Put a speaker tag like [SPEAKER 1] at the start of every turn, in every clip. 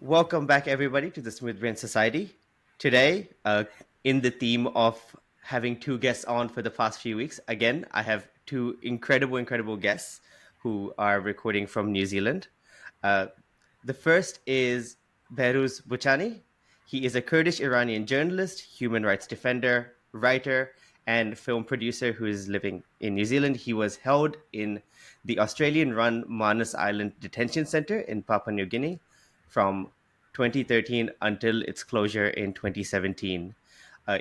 [SPEAKER 1] welcome back everybody to the Smooth Brain Society. Today, in the theme of having two guests on for the past few weeks, again, I have two incredible guests who are recording from New Zealand. Uh, the first is Behrouz Boochani. He is a Kurdish-Iranian journalist, human rights defender, writer, and film producer who is living in New Zealand. He was held in the Australian-run Manus Island detention center in Papua New Guinea from 2013 until its closure in 2017.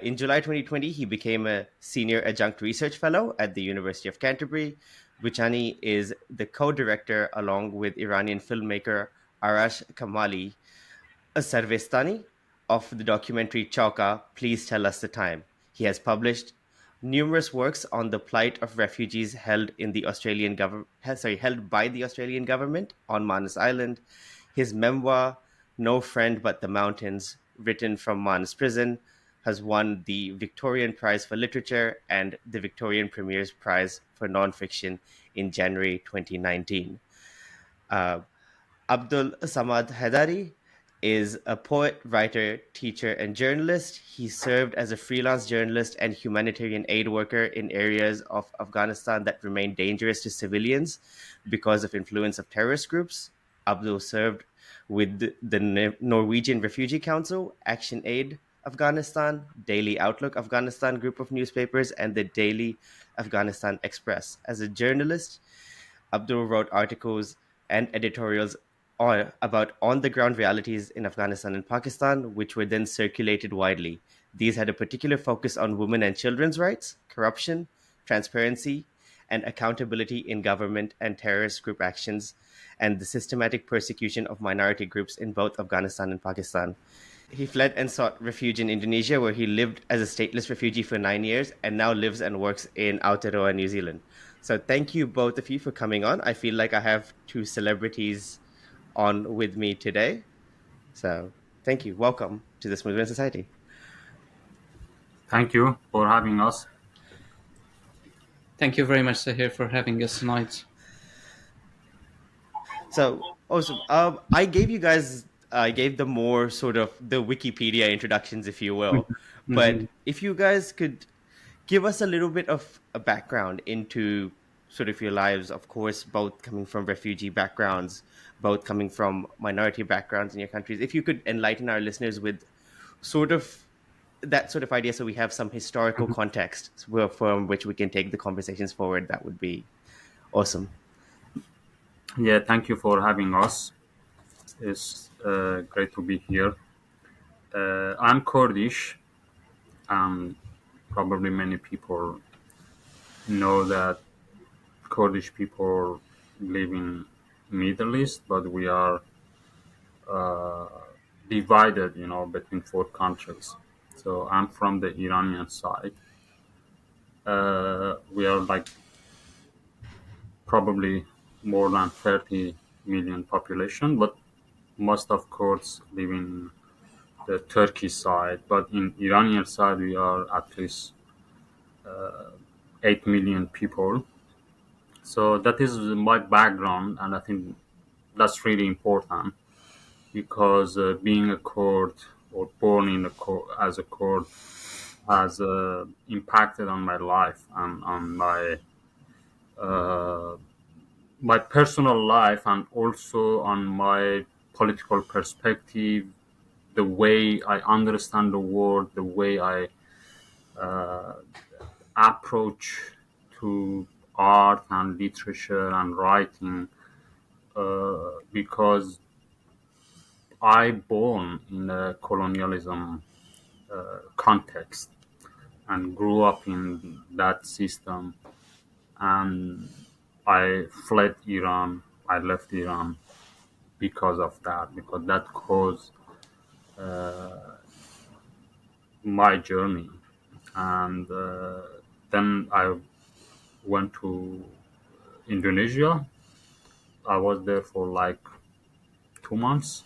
[SPEAKER 1] In July 2020, he became a senior adjunct research fellow at the University of Canterbury. Boochani is the co-director, along with Iranian filmmaker Arash Kamali Sarvestani, of the documentary Chauka, Please Tell Us the Time. He has published numerous works on the plight of refugees held by the Australian government on Manus Island. His memoir, No Friend But the Mountains, written from Manus Prison, has won the Victorian Prize for Literature and the Victorian Premier's Prize for Nonfiction in January 2019. Abdul Samad Haidari is a poet, writer, teacher, and journalist. He served as a freelance journalist and humanitarian aid worker in areas of Afghanistan that remain dangerous to civilians because of influence of terrorist groups. Abdul served with the Norwegian Refugee Council, Action Aid Afghanistan, Daily Outlook Afghanistan group of newspapers, and the Daily Afghanistan Express. As a journalist, Abdul wrote articles and editorials about on-the-ground realities in Afghanistan and Pakistan, which were then circulated widely. These had a particular focus on women and children's rights, corruption, transparency, and accountability in government and terrorist group actions, and the systematic persecution of minority groups in both Afghanistan and Pakistan. He fled and sought refuge in Indonesia, where he lived as a stateless refugee for 9 years and now lives and works in Aotearoa, New Zealand. So thank you, both of you, for coming on. I feel like I have two celebrities on with me today. So thank you. Welcome to the Smooth Brain Society.
[SPEAKER 2] Thank you for having us.
[SPEAKER 3] Thank you very much, Sahir, for having us tonight.
[SPEAKER 1] So awesome. I gave the more sort of the Wikipedia introductions, if you will.
[SPEAKER 3] Mm-hmm.
[SPEAKER 1] But if you guys could give us a little bit of a background into sort of your lives, of course, both coming from refugee backgrounds, both coming from minority backgrounds in your countries. If you could enlighten our listeners with sort of that sort of idea, so we have some historical context from which we can take the conversations forward, that would be awesome.
[SPEAKER 2] Yeah, thank you for having us. It's great to be here. I'm Kurdish, and probably many people know that Kurdish people live in Middle East, but we are divided, between four countries. So I'm from the Iranian side. We are like probably more than 30 million population, but most of Kurds live in the Turkey side. But in Iranian side, we are at least 8 million people. So that is my background, and I think that's really important because being a Kurd or born in as a Kurd has impacted on my life and on my personal life, and also on my political perspective, the way I understand the world, the way I approach to art and literature and writing, because I born in a colonialism context and grew up in that system, and I fled Iran. I left Iran because of that, because that caused my journey. And then I went to Indonesia. I was there for like 2 months,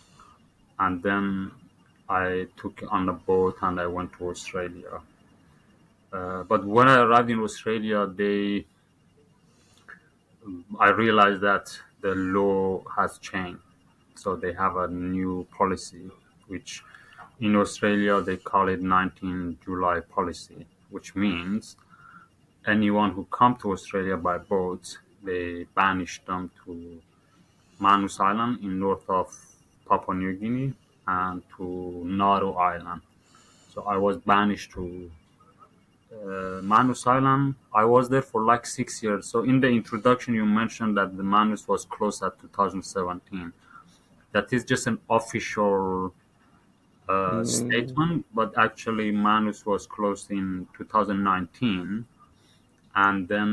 [SPEAKER 2] and then I took on a boat and I went to Australia. But when I arrived in Australia, I realized that the law has changed. So they have a new policy, which in Australia they call it 19 July policy, which means anyone who come to Australia by boat, they banish them to Manus Island in north of Papua New Guinea and to Nauru Island. So I was banished to Manus Island. I was there for like 6 years. So in the introduction, you mentioned that the Manus was closed at 2017. That is just an official
[SPEAKER 1] Mm.
[SPEAKER 2] statement, but actually Manus was closed in 2019, and then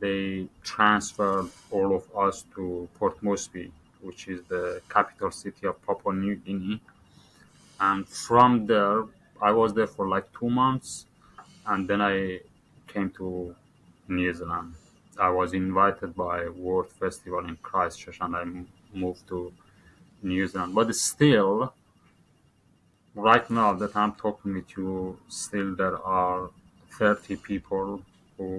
[SPEAKER 2] they transferred all of us to Port Moresby, which is the capital city of Papua New Guinea. And from there, I was there for like 2 months, and then I came to New Zealand. I was invited by World Festival in Christchurch, and moved to New Zealand. But still, right now that I'm talking with you, still there are 30 people who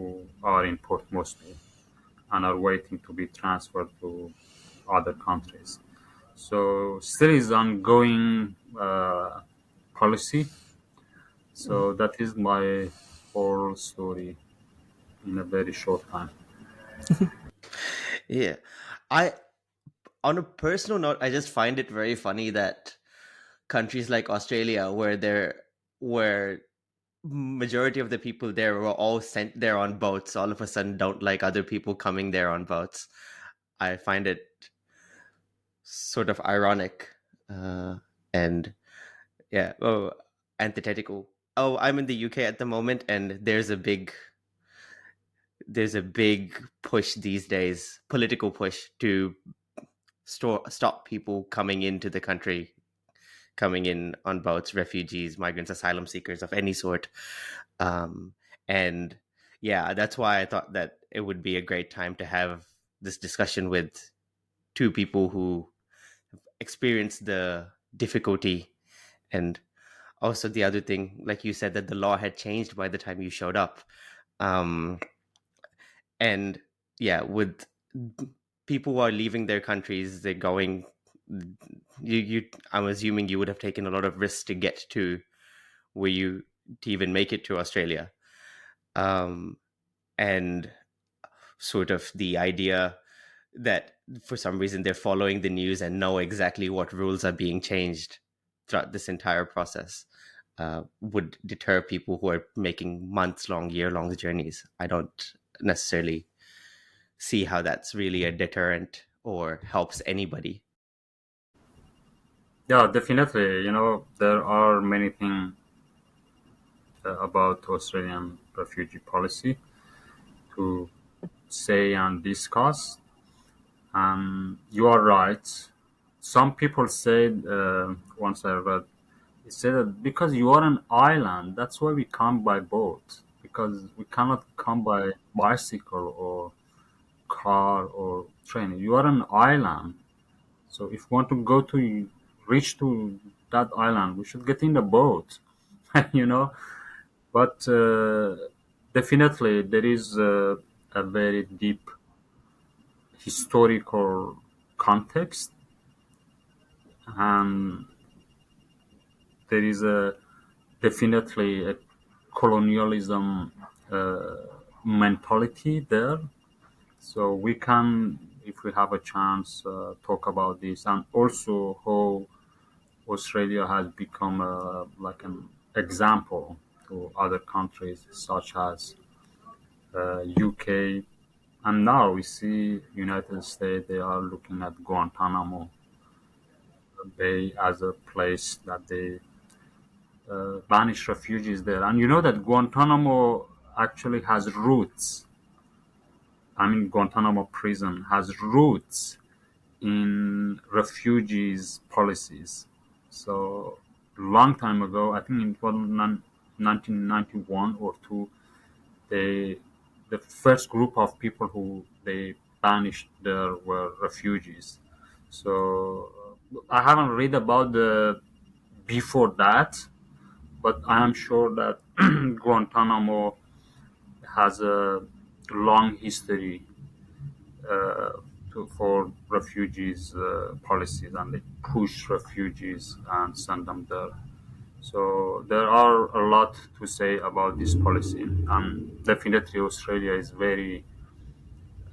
[SPEAKER 2] are in Port Moresby and are waiting to be transferred to other countries. So still is ongoing policy. So that is my whole story in a very short time.
[SPEAKER 1] Yeah. I On a personal note, I just find it very funny that countries like Australia, where majority of the people there were all sent there on boats, all of a sudden don't like other people coming there on boats. I find it sort of ironic, and yeah, antithetical. Oh, I'm in the UK at the moment, and there's a big push these days, political push to stop people coming into the country, coming in on boats, refugees, migrants, asylum seekers of any sort. And yeah, that's why I thought that it would be a great time to have this discussion with two people who experienced the difficulty. And also the other thing, like you said, that the law had changed by the time you showed up. Um, and yeah, with people who are leaving their countries, they're going. I'm assuming you would have taken a lot of risks to get to where you to even make it to Australia. Um, and sort of the idea that for some reason they're following the news and know exactly what rules are being changed throughout this entire process would deter people who are making months long, year long journeys. I don't necessarily see how that's really a deterrent or helps anybody.
[SPEAKER 2] Yeah, definitely. There are many things about Australian refugee policy to say and discuss. You are right. Some people said, once I read, it said that because you are an island, that's why we come by boat, because we cannot come by bicycle or car or train. You are an island, so if we want to reach to that island, we should get in the boat, you know. But definitely, there is a very deep historical context, and there is a definitely a colonialism uh, mentality there. So we can, if we have a chance, talk about this, and also how Australia has become like an example to other countries such as UK, and now we see United States. They are looking at Guantanamo Bay as a place that they banish refugees there. And you know that Guantanamo actually has roots. I mean, Guantanamo prison has roots in refugees policies. So long time ago, I think it was 1991 or two, they the first group of people who they banished there were refugees. So I haven't read about the before that, but I am sure that Guantanamo has a long history for refugees policies, and they push refugees and send them there. So there are a lot to say about this policy, and definitely Australia is very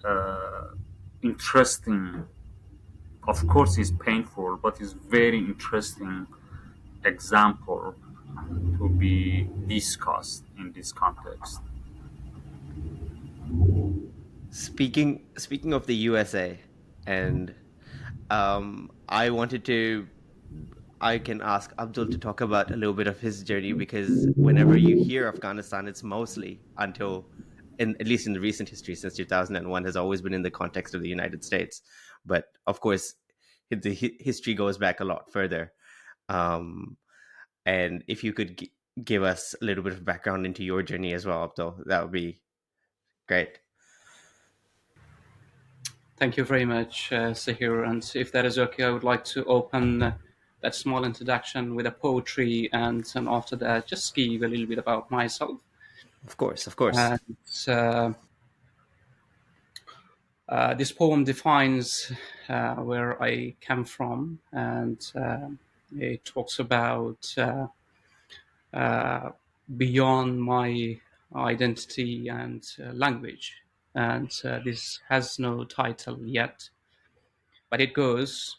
[SPEAKER 2] uh, interesting. Of course, it's painful, but it's very interesting example to be discussed in this context.
[SPEAKER 1] Speaking of the USA, and I wanted to. I can ask Abdul to talk about a little bit of his journey, because whenever you hear Afghanistan, it's mostly until, at least in the recent history since 2001, has always been in the context of the United States. But of course, the history goes back a lot further. Um, and if you could give us a little bit of background into your journey as well, Abdul, that would be great.
[SPEAKER 3] Thank you very much, Sahir. And if that is okay, I would like to open that small introduction with a poetry, and after that, just give a little bit about myself.
[SPEAKER 1] Of course, of course.
[SPEAKER 3] And this poem defines where I come from, and it talks about beyond my identity and language. And this has no title yet, but it goes: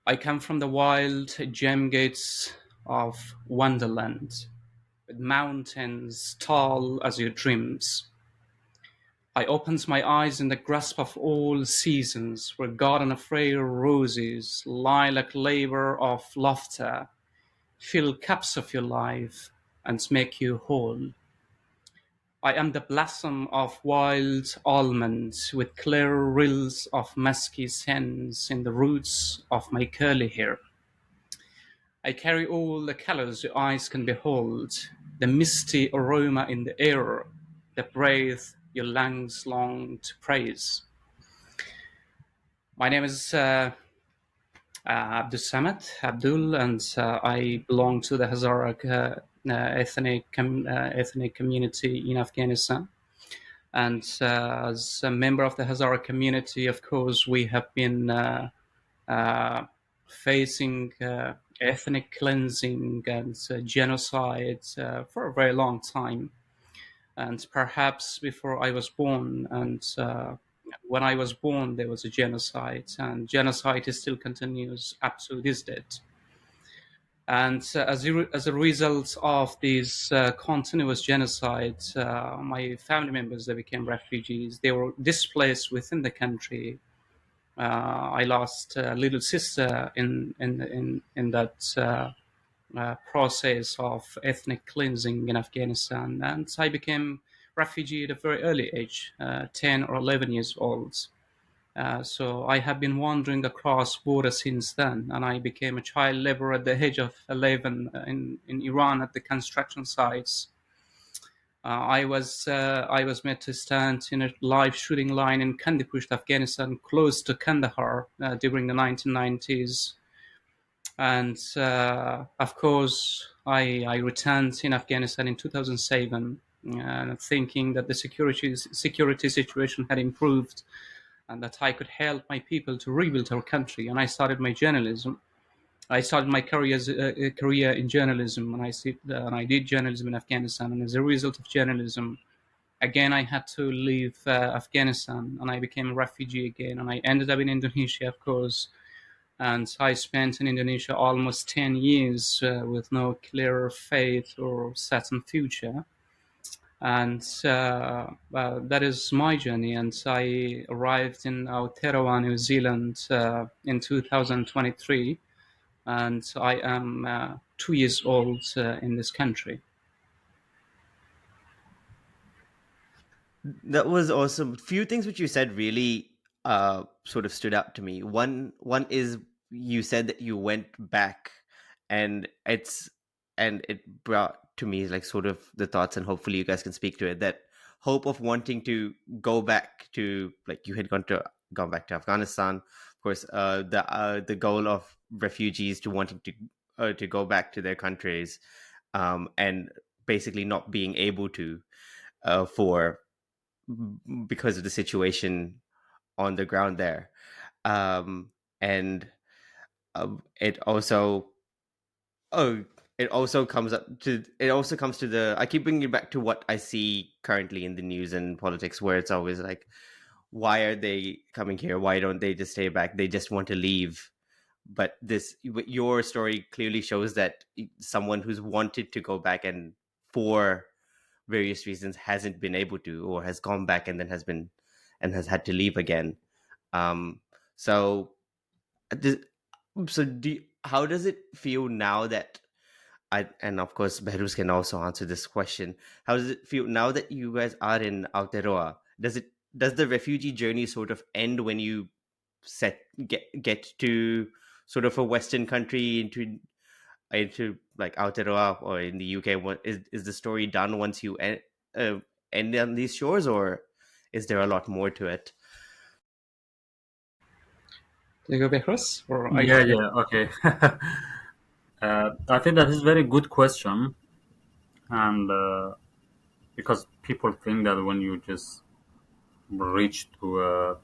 [SPEAKER 3] I come from the wild gem gates of Wonderland, with mountains tall as your dreams. I opens my eyes in the grasp of all seasons, where garden of rare roses, lilac labor of laughter, fill cups of your life and make you whole. I am the blossom of wild almonds, with clear rills of musky scents in the roots of my curly hair. I carry all the colors your eyes can behold, the misty aroma in the air, the breath your lungs long to praise. My name is Abdul, and I belong to the Hazara ethnic community in Afghanistan. And as a member of the Hazara community, of course, we have been facing ethnic cleansing and genocide for a very long time. And perhaps before I was born, and when I was born, there was a genocide, and genocide still continues up to this date. And as a result of this continuous genocide, my family members, they became refugees. They were displaced within the country. I lost a little sister in that process of ethnic cleansing in Afghanistan, and I became refugee at a very early age, 10 or 11 years old. So I have been wandering across borders since then, and I became a child laborer at the age of 11 in Iran at the construction sites. I was made to stand in a live shooting line in Kandahar, Afghanistan, close to Kandahar, during the 1990s. And of course, I returned in Afghanistan in 2007, thinking that the security situation had improved and that I could help my people to rebuild our country. And I started my journalism. I started my career in journalism, and I did journalism in Afghanistan. And as a result of journalism, again, I had to leave Afghanistan, and I became a refugee again. And I ended up in Indonesia, of course. And I spent in Indonesia almost 10 years with no clear fate or certain future. And that is my journey. And I arrived in Aotearoa, New Zealand in 2023. And I am 2 years old in this country.
[SPEAKER 1] That was awesome. Few things which you said really sort of stood out to me. One is you said that you went back, and it brought to me like sort of the thoughts, and hopefully you guys can speak to it, that hope of wanting to go back to, like, you had gone back to Afghanistan. Of course, the goal of refugees to wanting to go back to their countries, and basically not being able to, for because of the situation on the ground there. And it also oh it also comes to the I keep bringing it back to what I see currently in the news and politics, where it's always like, why are they coming here? Why don't they just stay back? They just want to leave. But your story clearly shows that someone who's wanted to go back and for various reasons hasn't been able to, or has gone back and then has had to leave again. um so does, how does it feel now that and of course Behrouz can also answer this question, how does it feel now that you guys are in Aotearoa? Does the refugee journey sort of end when you get to sort of a Western country, into like Aotearoa or in the UK? What is the story done once you end on these shores, or is there a lot more to it?
[SPEAKER 3] Do you go, Behrouz, or I?
[SPEAKER 2] Yeah, yeah, okay. I think that is a very good question, and because people think that when you just reach to a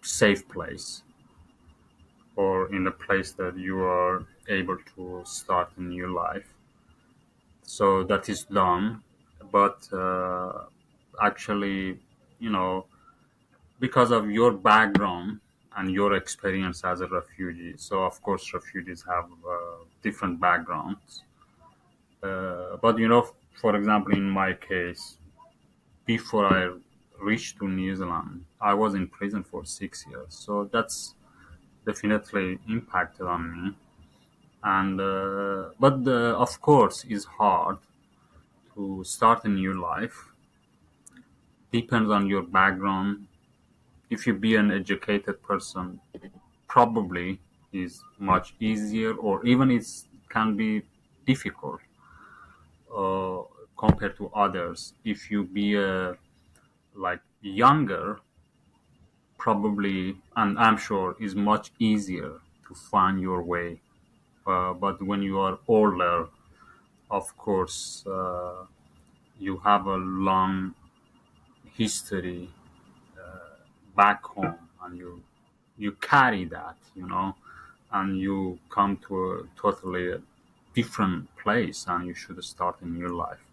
[SPEAKER 2] safe place or in a place that you are able to start a new life, so that is done. But actually, you know, because of your background and your experience as a refugee, so of course refugees have different backgrounds. But for example, in my case, before I reached to New Zealand, I was in prison for 6 years. So that's definitely impacted on me. And but of course, it's hard to start a new life. Depends on your background. If you be an educated person, probably is much easier, or even it can be difficult uh, compared to others. If you be like younger, probably, and I'm sure is much easier to find your way. But when you are older, of course, you have a long history back home, and you carry that, and you come to a totally different place, and you should start a new life.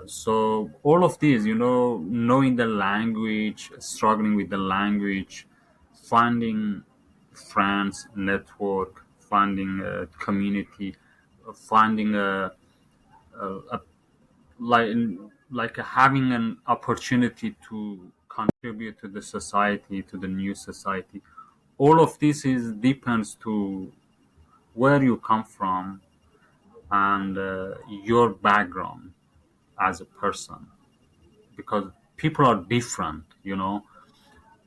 [SPEAKER 2] So all of these, knowing the language, struggling with the language, finding friends, network, finding a community, finding a like having an opportunity to contribute to the society, to the new society. All of this is depends to where you come from and your background as a person, because people are different,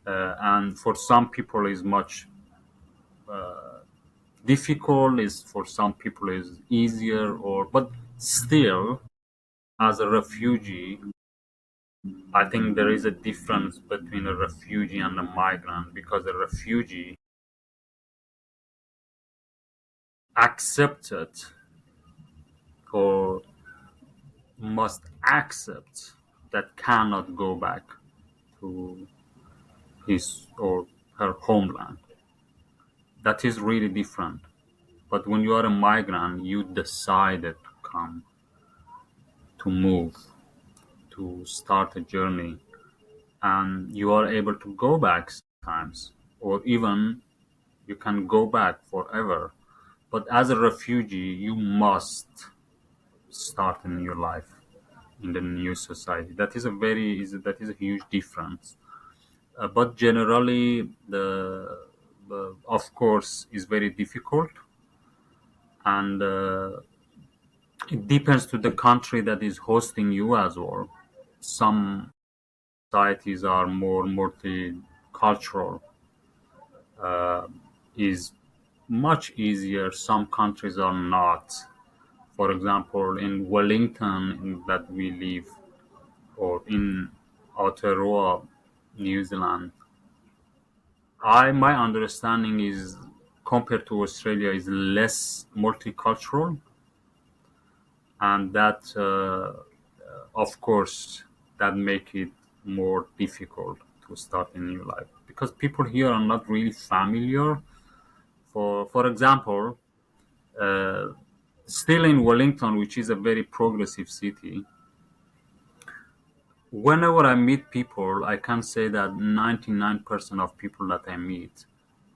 [SPEAKER 2] and for some people is much difficult, is for some people is easier, or but still, as a refugee, I think there is a difference between a refugee and a migrant, because a refugee accepted or must accept that cannot go back to his or her homeland. That is really different. But when you are a migrant, you decided to come, to move, to start a journey, and you are able to go back sometimes, or even you can go back forever. But as a refugee, you must start a new life in the new society. That is a huge difference. But generally, the of course is very difficult, and it depends to the country that is hosting you as well. Some societies are more multicultural, uh, is much easier. Some countries are not. For example, in Wellington, that we live, or in Aotearoa, New Zealand, my understanding is, compared to Australia, is less multicultural, and that of course that make it more difficult to start a new life, because people here are not really familiar. For example, uh, still in Wellington, which is a very progressive city, whenever I meet people, I can say that 99% of people that I meet,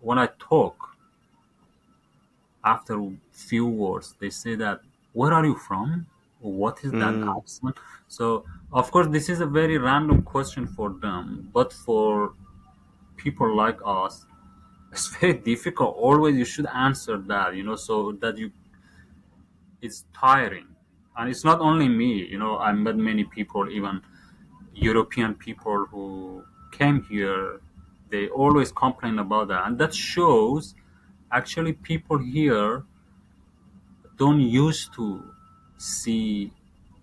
[SPEAKER 2] when I talk, after a few words, they say that, "Where are you from? What is that
[SPEAKER 1] Mm.
[SPEAKER 2] accent?" So, of course, this is a very random question for them, but for people like us, it's very difficult. Always, you should answer that, so that it's tiring. And it's not only me, I met many people, even European people who came here. They always complain about that, and that shows actually people here don't used to see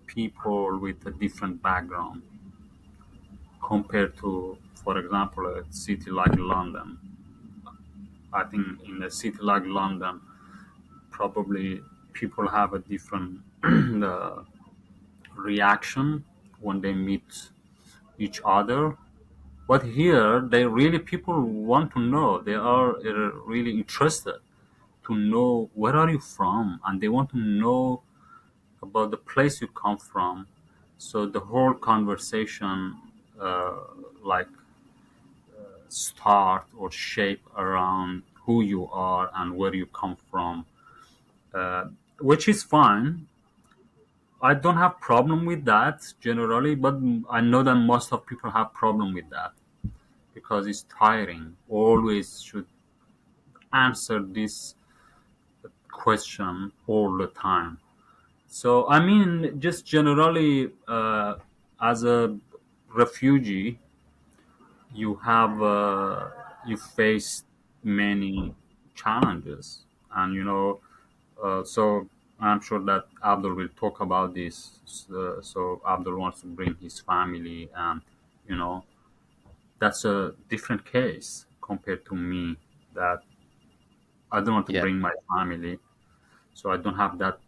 [SPEAKER 2] people with a different background compared to, for example, a city like London. I think in a city like London, probably people have a different reaction when they meet each other. But here, they really people want to know. They are really interested to know where are you from, and they want to know about the place you come from. So the whole conversation, uh, like, start or shape around who you are and where you come from, uh, which is fine. I don't have problem with that generally, but I know that most of people have problem with that because it's tiring. Always should answer this question all the time. So I mean, just generally, as a refugee, you have you face many challenges, and so I'm sure that Abdul will talk about this. So Abdul wants to bring his family, and you know that's a different case compared to me. That I don't want to
[SPEAKER 1] Yeah.
[SPEAKER 2] bring my family, so I don't have that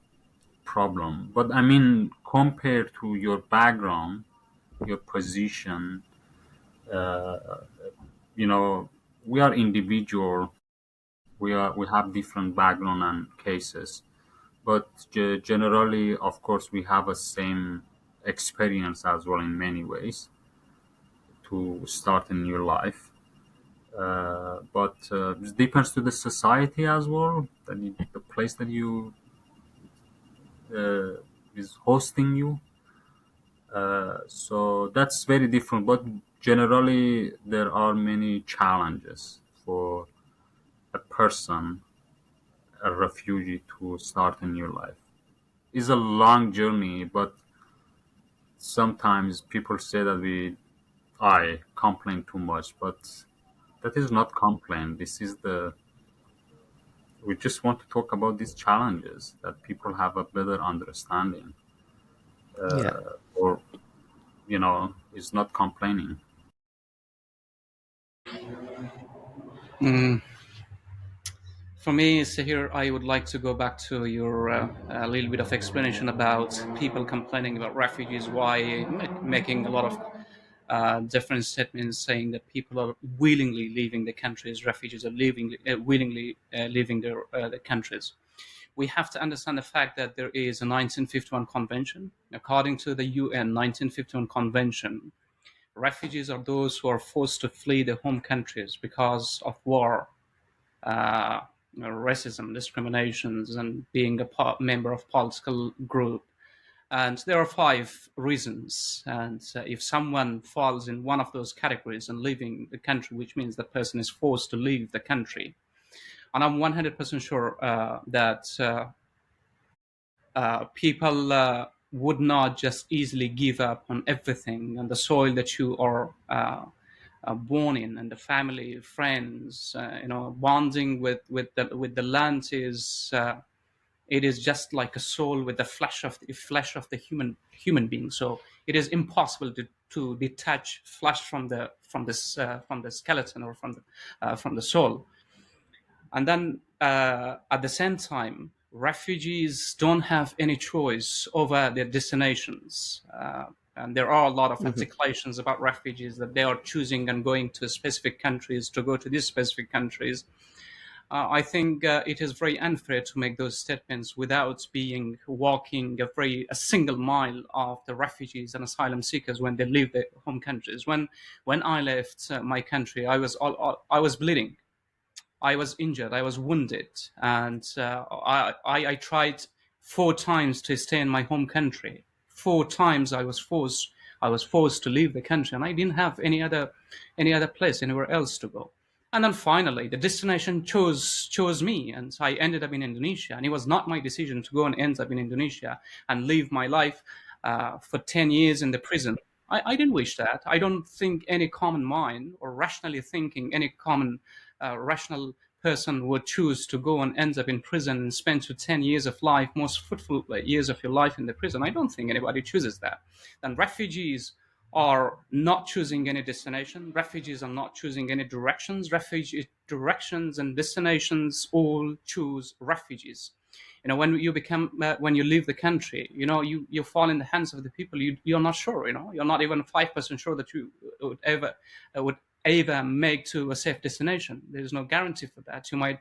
[SPEAKER 2] problem. But I mean, compared to your background, your position, uh, you know, we are individual. We have different background and cases, but generally, of course, we have a same experience as well in many ways to start a new life. But it depends to the society as well, the place that you uh, is hosting you. So that's very different. But generally, there are many challenges for a person, a refugee, to start a new life. It's a long journey, but sometimes people say that I complain too much, but that is not complaint. We just want to talk about these challenges that people have a better understanding,
[SPEAKER 1] Yeah.
[SPEAKER 2] or, it's not complaining.
[SPEAKER 3] For me, so here I would like to go back to your a little bit of explanation about people complaining about refugees, why making a lot of different statements saying that people are willingly leaving the countries, refugees are willingly leaving their countries. We have to understand the fact that there is a 1951 convention. According to the UN 1951 convention, refugees are those who are forced to flee their home countries because of war, uh, racism, discriminations, and being a member of political group. And there are five reasons. And if someone falls in one of those categories and leaving the country, which means the person is forced to leave the country. And I'm 100% sure that people would not just easily give up on everything and the soil that you are born in, and the family, friends, bonding with the land is it is just like a soul with the flesh of the human being. So it is impossible to detach flesh from the skeleton or from the soul. And then at the same time, refugees don't have any choice over their destinations. And there are a lot of
[SPEAKER 1] Mhm.
[SPEAKER 3] articulations about refugees that they are choosing and going to specific countries to go to these specific countries. I think it is very unfair to make those statements without being walking a single mile of the refugees and asylum seekers when they leave their home countries. When I left my country, I was bleeding. I was injured. I was wounded, and I tried 4 times to stay in my home country. 4 times I was forced to leave the country, and I didn't have any other place anywhere else to go. And then finally, the destination chose me, and so I ended up in Indonesia. And it was not my decision to go and end up in Indonesia and live my life for 10 years in the prison. I didn't wish that. I don't think any common mind or rationally thinking any common rational person would choose to go and end up in prison and spend 10 years of life, most fruitful years of your life in the prison. I don't think anybody chooses that. Then refugees are not choosing any destination. Refugees are not choosing any directions. Refugee directions and destinations all choose refugees. When you leave the country, you fall in the hands of the people you're not sure. You're not even 5% sure that you would ever make to a safe destination. There's no guarantee for that. You might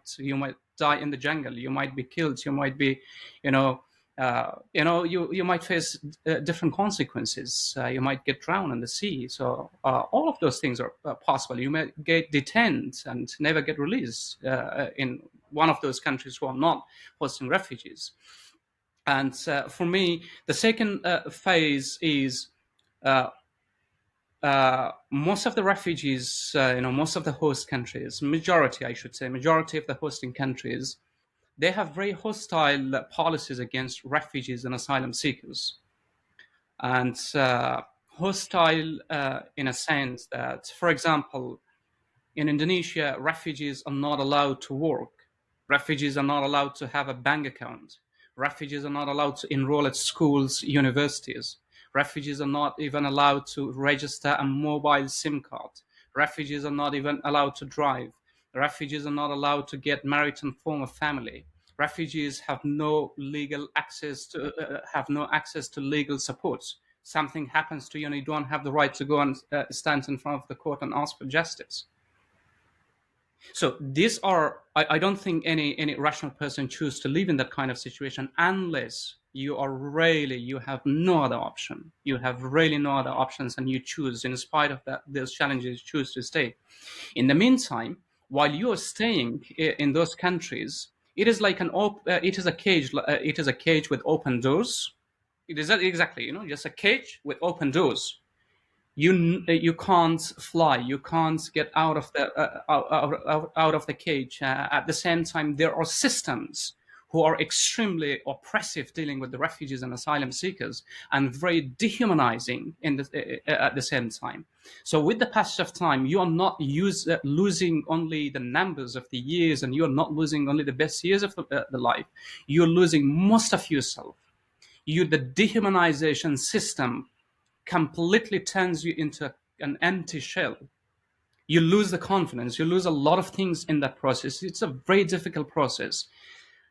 [SPEAKER 3] die in the jungle. You might be killed. You might be, you might face different consequences. You might get drowned in the sea. So all of those things are possible. You may get detained and never get released in one of those countries who are not hosting refugees. And for me, the second phase is most of the refugees, most of the host countries, majority of the hosting countries, they have very hostile policies against refugees and asylum seekers. And hostile in a sense that, for example, in Indonesia, refugees are not allowed to work. Refugees are not allowed to have a bank account. Refugees are not allowed to enroll at schools, universities. Refugees are not even allowed to register a mobile SIM card. Refugees are not even allowed to drive. Refugees are not allowed to get married and form a family. Refugees have no access to legal support. Something happens to you and you don't have the right to go and stand in front of the court and ask for justice. So these are, I don't think any rational person choose to live in that kind of situation unless you have no other option. You have really no other options, and you choose, in spite of those challenges, choose to stay. In the meantime, while you are staying in those countries, it is like it is a cage. It is a cage with open doors. It is exactly, just a cage with open doors. You can't fly. You can't get out of the cage. At the same time, there are systems who are extremely oppressive dealing with the refugees and asylum seekers, and very dehumanizing at the same time. So with the passage of time, you are not losing only the numbers of the years, and you are not losing only the best years of the life. You're losing most of yourself. The dehumanization system completely turns you into an empty shell. You lose the confidence. You lose a lot of things in that process. It's a very difficult process.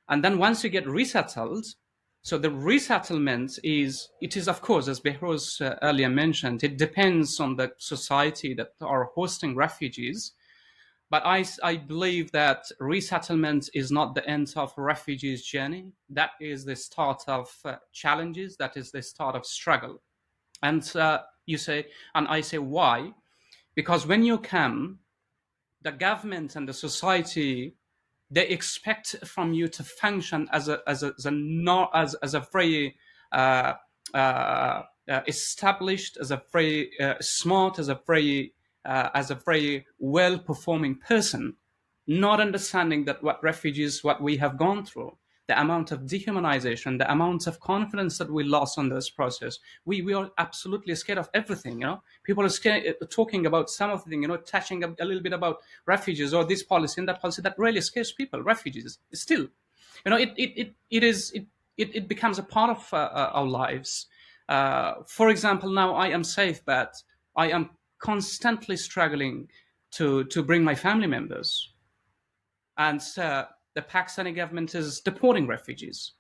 [SPEAKER 3] And then once you get resettled, so the resettlement is of course, as Behrouz earlier mentioned, it depends on the society that are hosting refugees. But I believe that resettlement is not the end of refugees' journey. That is the start of challenges. That is the start of struggle. And you say, and I say, why? Because when you come, the government and the society, they expect from you to function as a very established, as a very smart, as a very well-performing person, not understanding that what we have gone through, the amount of dehumanization, the amount of confidence that we lost on this process. We are absolutely scared of everything. People are scared, talking about some of the thing, touching a little bit about refugees or this policy and that policy. That really scares people. Refugees still, it becomes a part of our lives. For example, now I am safe, but I am constantly struggling to bring my family members, and the Pakistani government is deporting refugees.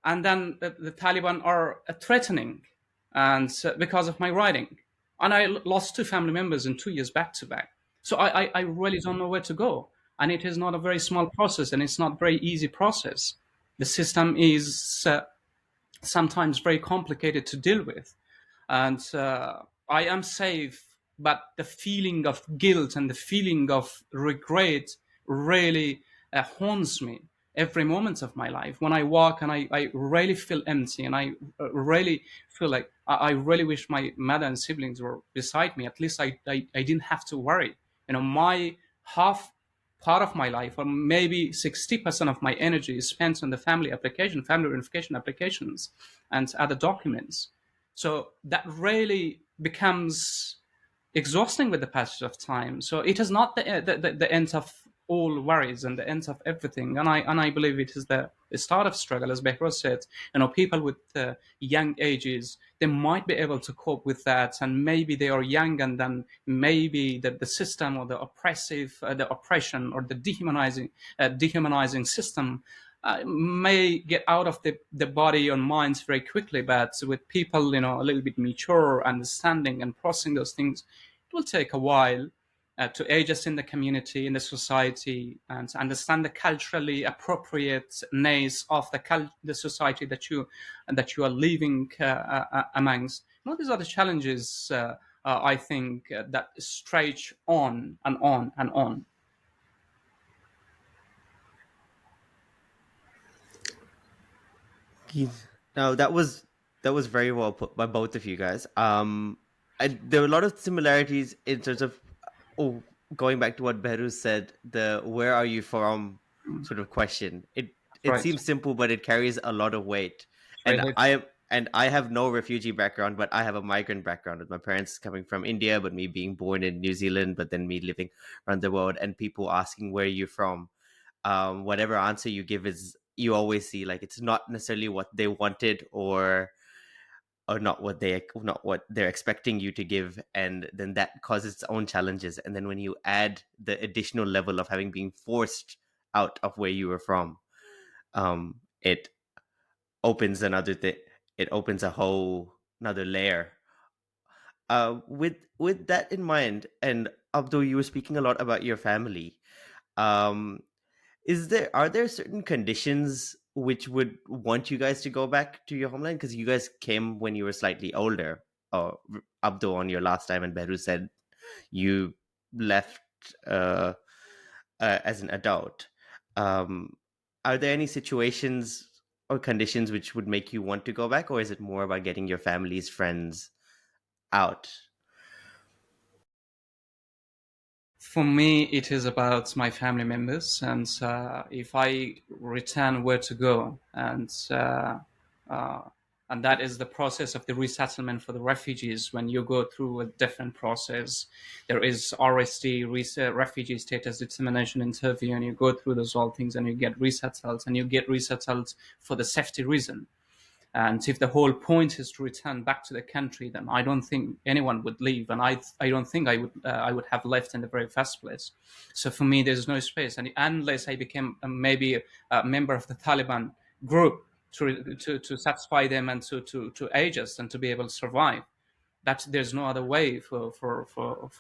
[SPEAKER 3] And then the Taliban are threatening and because of my writing. And I lost 2 family members in 2 years back to back. So I really don't know where to go. And it is not a very small process, and it's not a very easy process. The system is sometimes very complicated to deal with. And I am safe, but the feeling of guilt and the feeling of regret really haunts me every moment of my life. When I walk, and I really feel empty, and I really feel like I really wish my mother and siblings were beside me. At least I didn't have to worry. My half part of my life, or maybe 60% of my energy, is spent on the family reunification applications and other documents. So that really becomes exhausting with the passage of time. So it is not the end of all worries and the end of everything. And I believe it is the start of struggle, as Behrouz said. People with young ages, they might be able to cope with that, and maybe they are young, and then maybe the system, or the oppression, or the dehumanizing system may get out of the body and minds very quickly. But with people, a little bit mature, understanding and processing those things, it will take a while to adjust in the community, in the society, and to understand the culturally appropriateness of the society that you are living amongst. These are the challenges I think that stretch on and on and on.
[SPEAKER 1] Now that was very well put by both of you guys. There were a lot of similarities in terms of going back to what Behrouz said, the "where are you from" sort of question. It
[SPEAKER 3] Right.
[SPEAKER 1] seems simple, but it carries a lot of weight.
[SPEAKER 3] Very
[SPEAKER 1] And
[SPEAKER 3] hard.
[SPEAKER 1] I have no refugee background, but I have a migrant background, with my parents coming from India, but me being born in New Zealand, but then me living around the world, and people asking where you're from. Whatever answer you give is, you always see, like, it's not necessarily what they wanted, or not what they're expecting you to give, and then that causes its own challenges. And then when you add the additional level of having been forced out of where you were from, it opens it opens a whole another layer. With that in mind, and Abdul, you were speaking a lot about your family. um are there certain conditions which would want you guys to go back to your homeland? Because you guys came when you were slightly older. Abdul, on your last time, and Behrouz said you left uh, as an adult. Um, are there any situations or conditions which would make you want to go back, or is it more about getting your family's friends out?
[SPEAKER 3] For me, it is about my family members, and if I return, where to go, uh, and that is the process of the resettlement for the refugees. When you go through a different process, there is RSD, refugee status determination interview, and you go through those all things, and you get resettled, for the safety reason. And if the whole point is to return back to the country, then I don't think anyone would leave, and I don't think I would have left in the very first place. So for me, there's no space, and unless I became maybe a member of the Taliban group to satisfy them, and to adjust and to be able to survive, that there's no other way for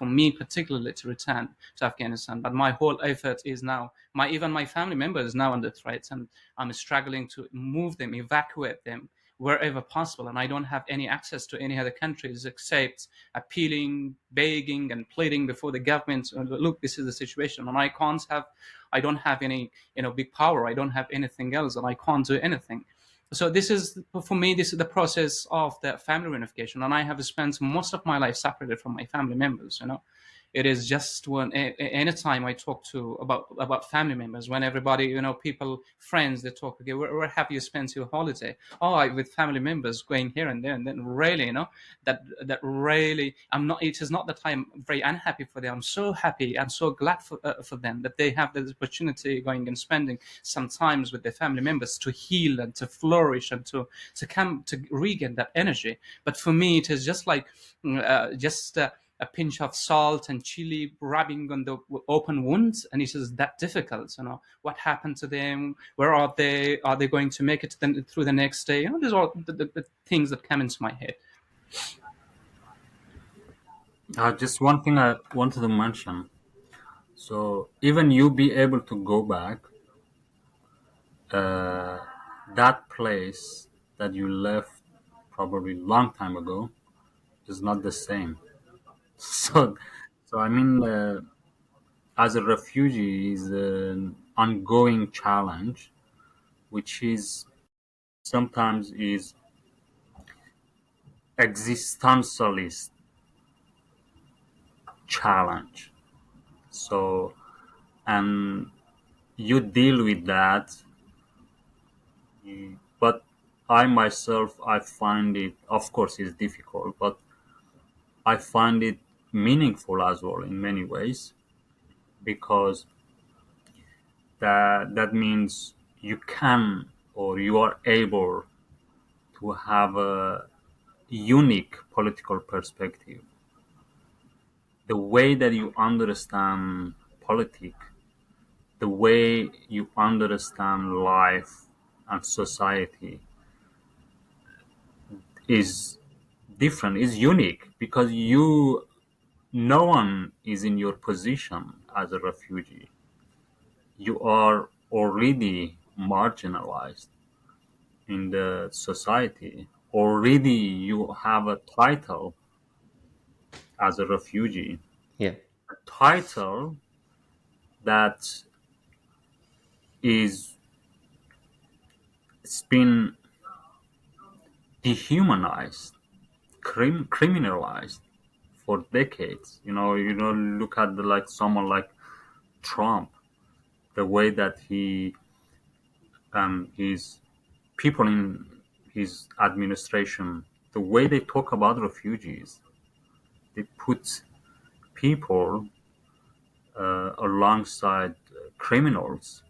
[SPEAKER 3] me particularly to return to Afghanistan. But my whole effort is now, even my family members is now under threat, and I'm struggling to move them, evacuate them wherever possible. And I don't have any access to any other countries except appealing, begging, and pleading before the government. Look, this is the situation, and I don't have any big power. I don't have anything else, and I can't do anything. So this is, for me, this is the process of the family reunification, and I have spent most of my life separated from my family members. It is just when anytime I talk to about family members, when everybody, people, friends, they talk, okay, where have you spent your holiday? With family members, going here and there. And then really, that really, it is not that I'm very unhappy for them. I'm so happy. I'm so glad for them that they have this opportunity going and spending some times with their family members to heal and to flourish and to come to regain that energy. But for me, it is just like a pinch of salt and chili rubbing on the open wounds, and it is that difficult. What happened to them? Where are they? Are they going to make it through the next day? These are the things that come into my head.
[SPEAKER 2] Just one thing I wanted to mention. So even you be able to go back, uh, that place that you left probably long time ago is not the same. So, so I mean, as a refugee is an ongoing challenge, which is sometimes is existentialist challenge. So, and you deal with that. But I myself, I find it, of course, it's difficult, but I find it meaningful as well in many ways because that means you can or you are able to have a unique political perspective. The way that you understand politics, the way you understand life and society is different, is unique because you no one is in your position as a refugee. You are already marginalized in the society. Already you have a title as a refugee,
[SPEAKER 1] Yeah.
[SPEAKER 2] a title that is it's been dehumanized, criminalized for decades. Look at like someone like Trump, the way that his people in his administration, the way they talk about refugees, they put people alongside criminals,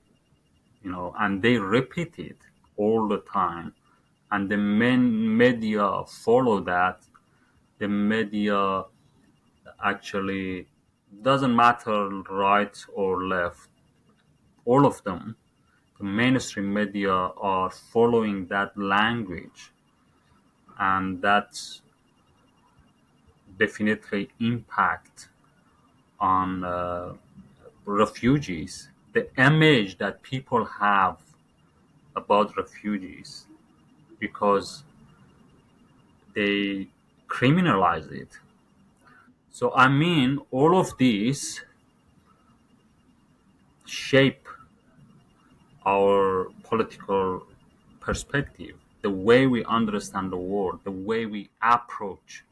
[SPEAKER 2] and they repeat it all the time. And the main media follow that. The media actually doesn't matter right or left. All of them, the mainstream media are following that language, and that definitely impact on refugees. The image that people have about refugees because they criminalize it. So I mean, all of these shape our political perspective, the way we understand the world, the way we approach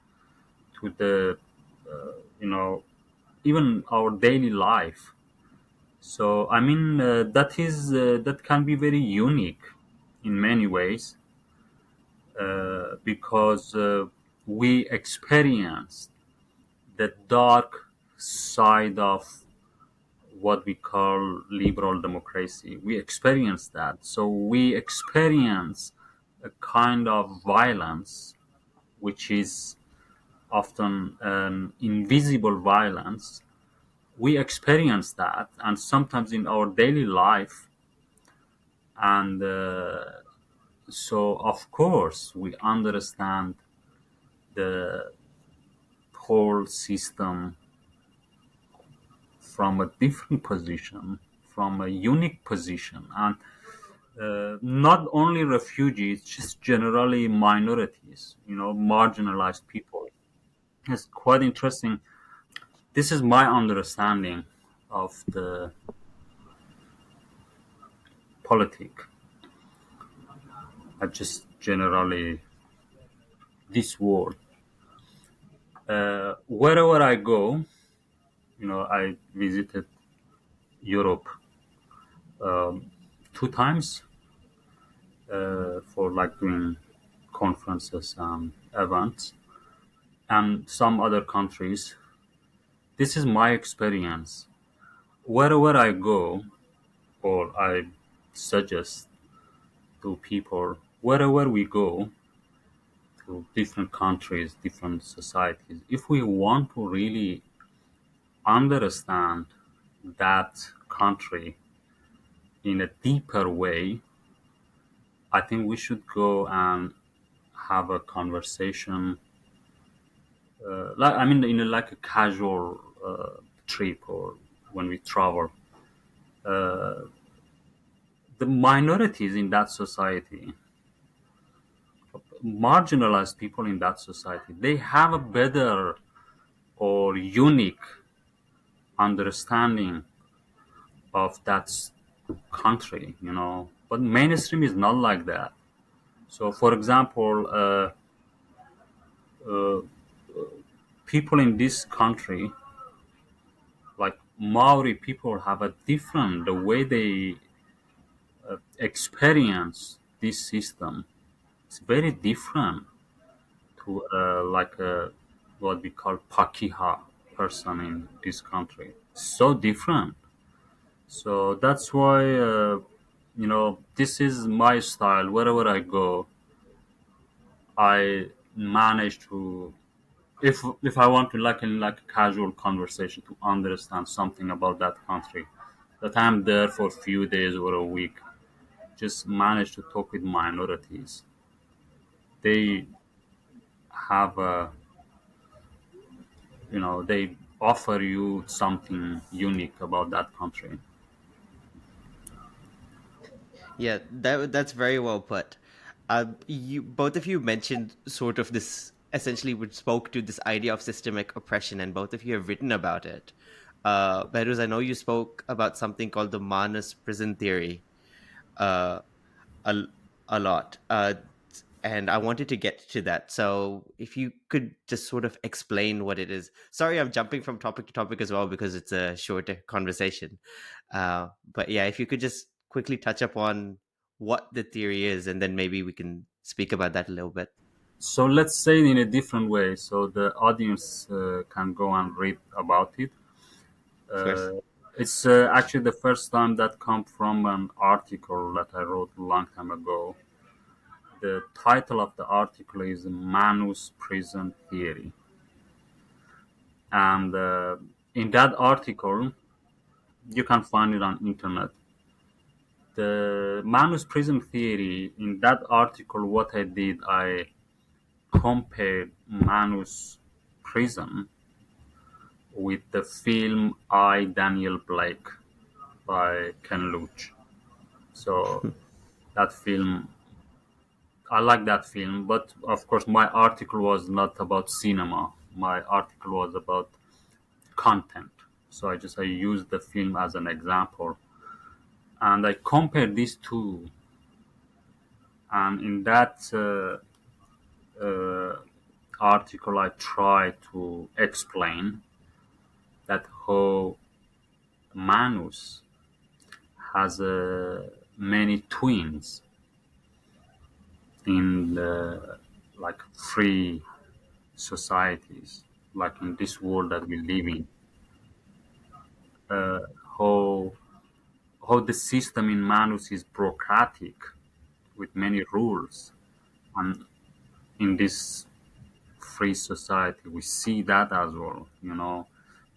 [SPEAKER 2] to the, you know, even our daily life. So I mean, that can be very unique in many ways because we experience the dark side of what we call liberal democracy. We experience that. So we experience a kind of violence which is often an invisible violence. We experience that, and sometimes in our daily life. And so, of course, we understand the whole system from a different position, from a unique position, and not only refugees, just generally minorities, marginalized people. It's quite interesting. This is my understanding of the politic. I just generally this world. Wherever I go, I visited Europe um, two times for like doing conferences and events, and some other countries. This is my experience. Wherever I go, or I suggest to people, wherever we go to different countries, different societies, if we want to really understand that country in a deeper way, I think we should go and have a conversation like I mean, in like a casual trip or when we travel, uh, the minorities in that society, marginalized people in that society, they have a better or unique understanding of that country, But mainstream is not like that. So, for example, uh, people in this country, like Maori people, have a different the way they experience this system. It's very different to like what we call Pakiha person in this country. So different. So that's why this is my style. Wherever I go, I manage to, if I want to, like in like a casual conversation, to understand something about that country, that I'm there for a few days or a week, just manage to talk with minorities. They have a, they offer you something unique about that country.
[SPEAKER 1] Yeah, that's very well put. You both of you mentioned sort of this essentially which spoke to this idea of systemic oppression, and both of you have written about it. Behrouz, I know you spoke about something called the Manus Prison Theory uh, a, a lot, and I wanted to get to that. So if you could just sort of explain what it is. Sorry, I'm jumping from topic to topic as well because it's a shorter conversation. But yeah, if you could just quickly touch upon what the theory is, and then maybe we can speak about that a little bit.
[SPEAKER 2] So let's say it in a different way so the audience can go and read about it.
[SPEAKER 1] Of course.
[SPEAKER 2] It's actually the first time that come from an article that I wrote a long time ago. The title of the article is Manus Prison Theory. And in that article, you can find it on internet. The Manus Prison Theory, in that article, what I did, I compared Manus Prison with the film I, Daniel Blake by Ken Loach. So that film, I like that film, but of course my article was not about cinema. My article was about content. So I used the film as an example, and I compared these two. And in that article, I try to explain that how Manus has many twins in the like free societies, like in this world that we live in. Uh, how how the system in Manus is bureaucratic with many rules, and in this free society we see that as well.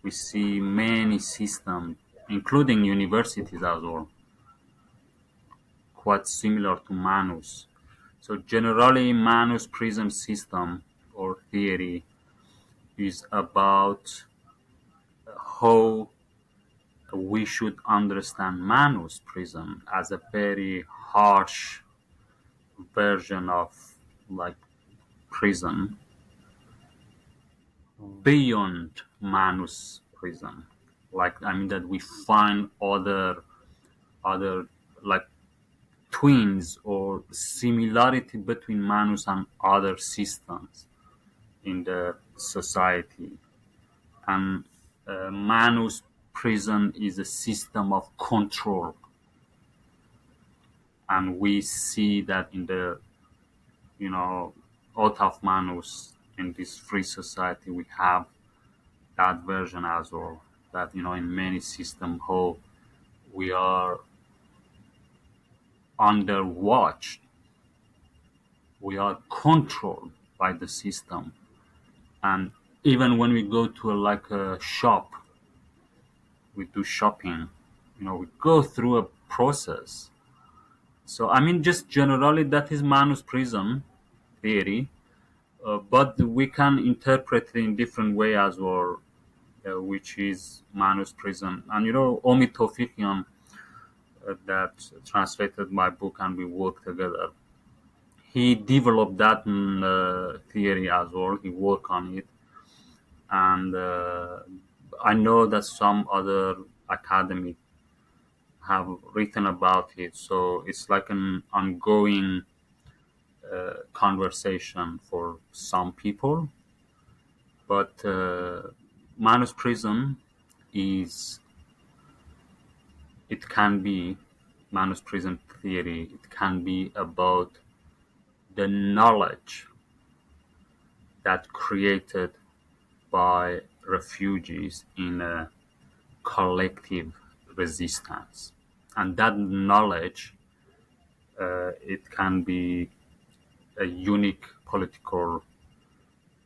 [SPEAKER 2] We see many systems, including universities as well, quite similar to Manus. So generally, Manus prison system or theory is about how we should understand Manus prison as a very harsh version of like prison beyond Manus prison. Like I mean that we find other like twins or similarity between Manus and other systems in the society. And Manus prison is a system of control, and we see that in the out of Manus in this free society we have that version as well. That in many systems how we are under watch, we are controlled by the system, and even when we go to like a shop, we do shopping, we go through a process. So I mean, just generally, that is Manus prison theory. but we can interpret it in different way as well, which is Manus Prison. And Omid Tofighian, that translated my book and we worked together. He developed that theory as well. He worked on it, and I know that some other academic have written about it. So it's like an ongoing conversation for some people. But Manus Prison is it can be Manus Prison Theory. It can be about the knowledge that created by refugees in a collective resistance, and that knowledge it can be a unique political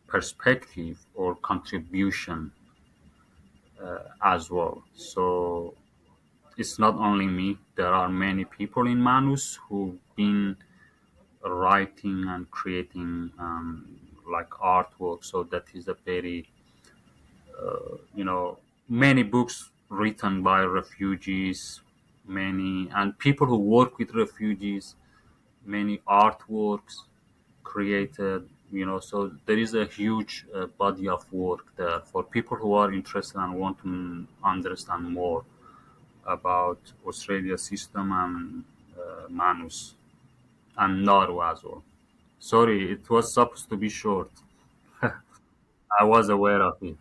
[SPEAKER 2] perspective or contribution as well. So it's not only me. There are many people in Manus who've been writing and creating like artwork. So that is a very, many books written by refugees, many, and people who work with refugees, many artworks created, so there is a huge body of work there for people who are interested and want to understand more about Australia's system and Manus and Nauru as well. Sorry, it was supposed to be short. I was aware of it.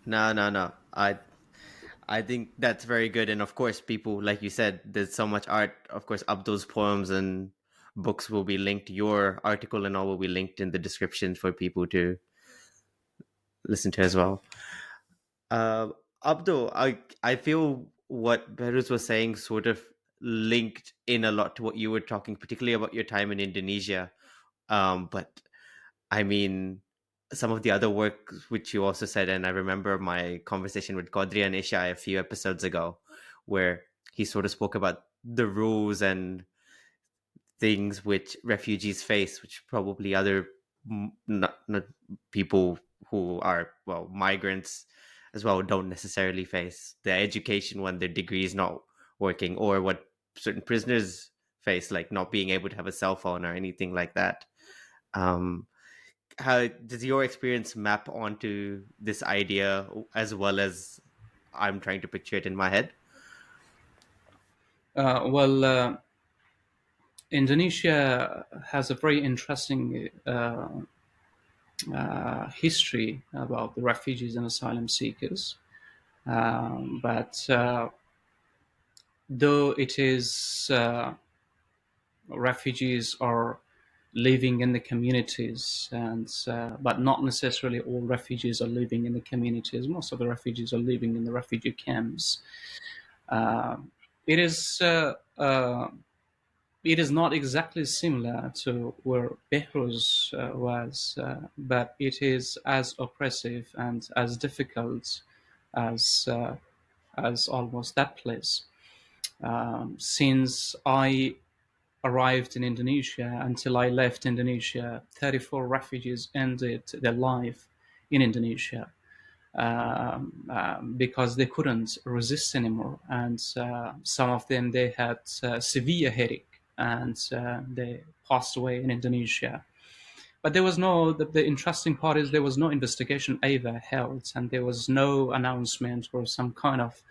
[SPEAKER 1] No, no, no. I think that's very good. And of course, people, like you said, there's so much art. Of course, Abdul's poems and books will be linked. Your article and all will be linked in the description for people to listen to as well. Uh, Abdul, I feel what Behrouz was saying sort of linked in a lot to what you were talking, particularly about your time in Indonesia. But I mean, some of the other work which you also said, and I remember my conversation with Qadri and Isha a few episodes ago, where he sort of spoke about the rules and things which refugees face, which probably other not people who are, well, migrants as well, don't necessarily face. The education when their degree is not working, or what certain prisoners face, like not being able to have a cell phone or anything like that. Um, how does your experience map onto this idea, as well as I'm trying to picture it in my head?
[SPEAKER 3] Well, Indonesia has a very interesting history about the refugees and asylum seekers. But though it is refugees are living in the communities, and but not necessarily all refugees are living in the communities. Most of the refugees are living in the refugee camps. Uh, it is. It is not exactly similar to where Behrouz was, but it is as oppressive and as difficult as almost that place. Since I arrived in Indonesia until I left Indonesia, 34 refugees ended their life in Indonesia because they couldn't resist anymore, and some of them they had severe headache, and they passed away in Indonesia. But there was no. The interesting part is there was no investigation ever held, and there was no announcement or some kind of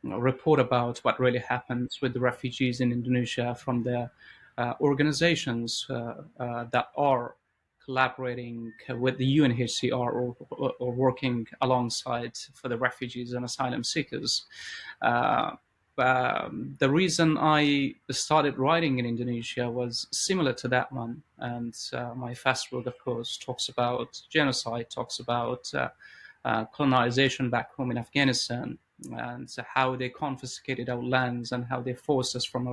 [SPEAKER 3] report about what really happened with the refugees in Indonesia from the organizations that are collaborating with the UNHCR, or working alongside for the refugees and asylum seekers. Uh, the reason I started writing in Indonesia was similar to that one. And my first book, of course, talks about genocide, talks about colonization back home in Afghanistan, and how they confiscated our lands and how they forced us from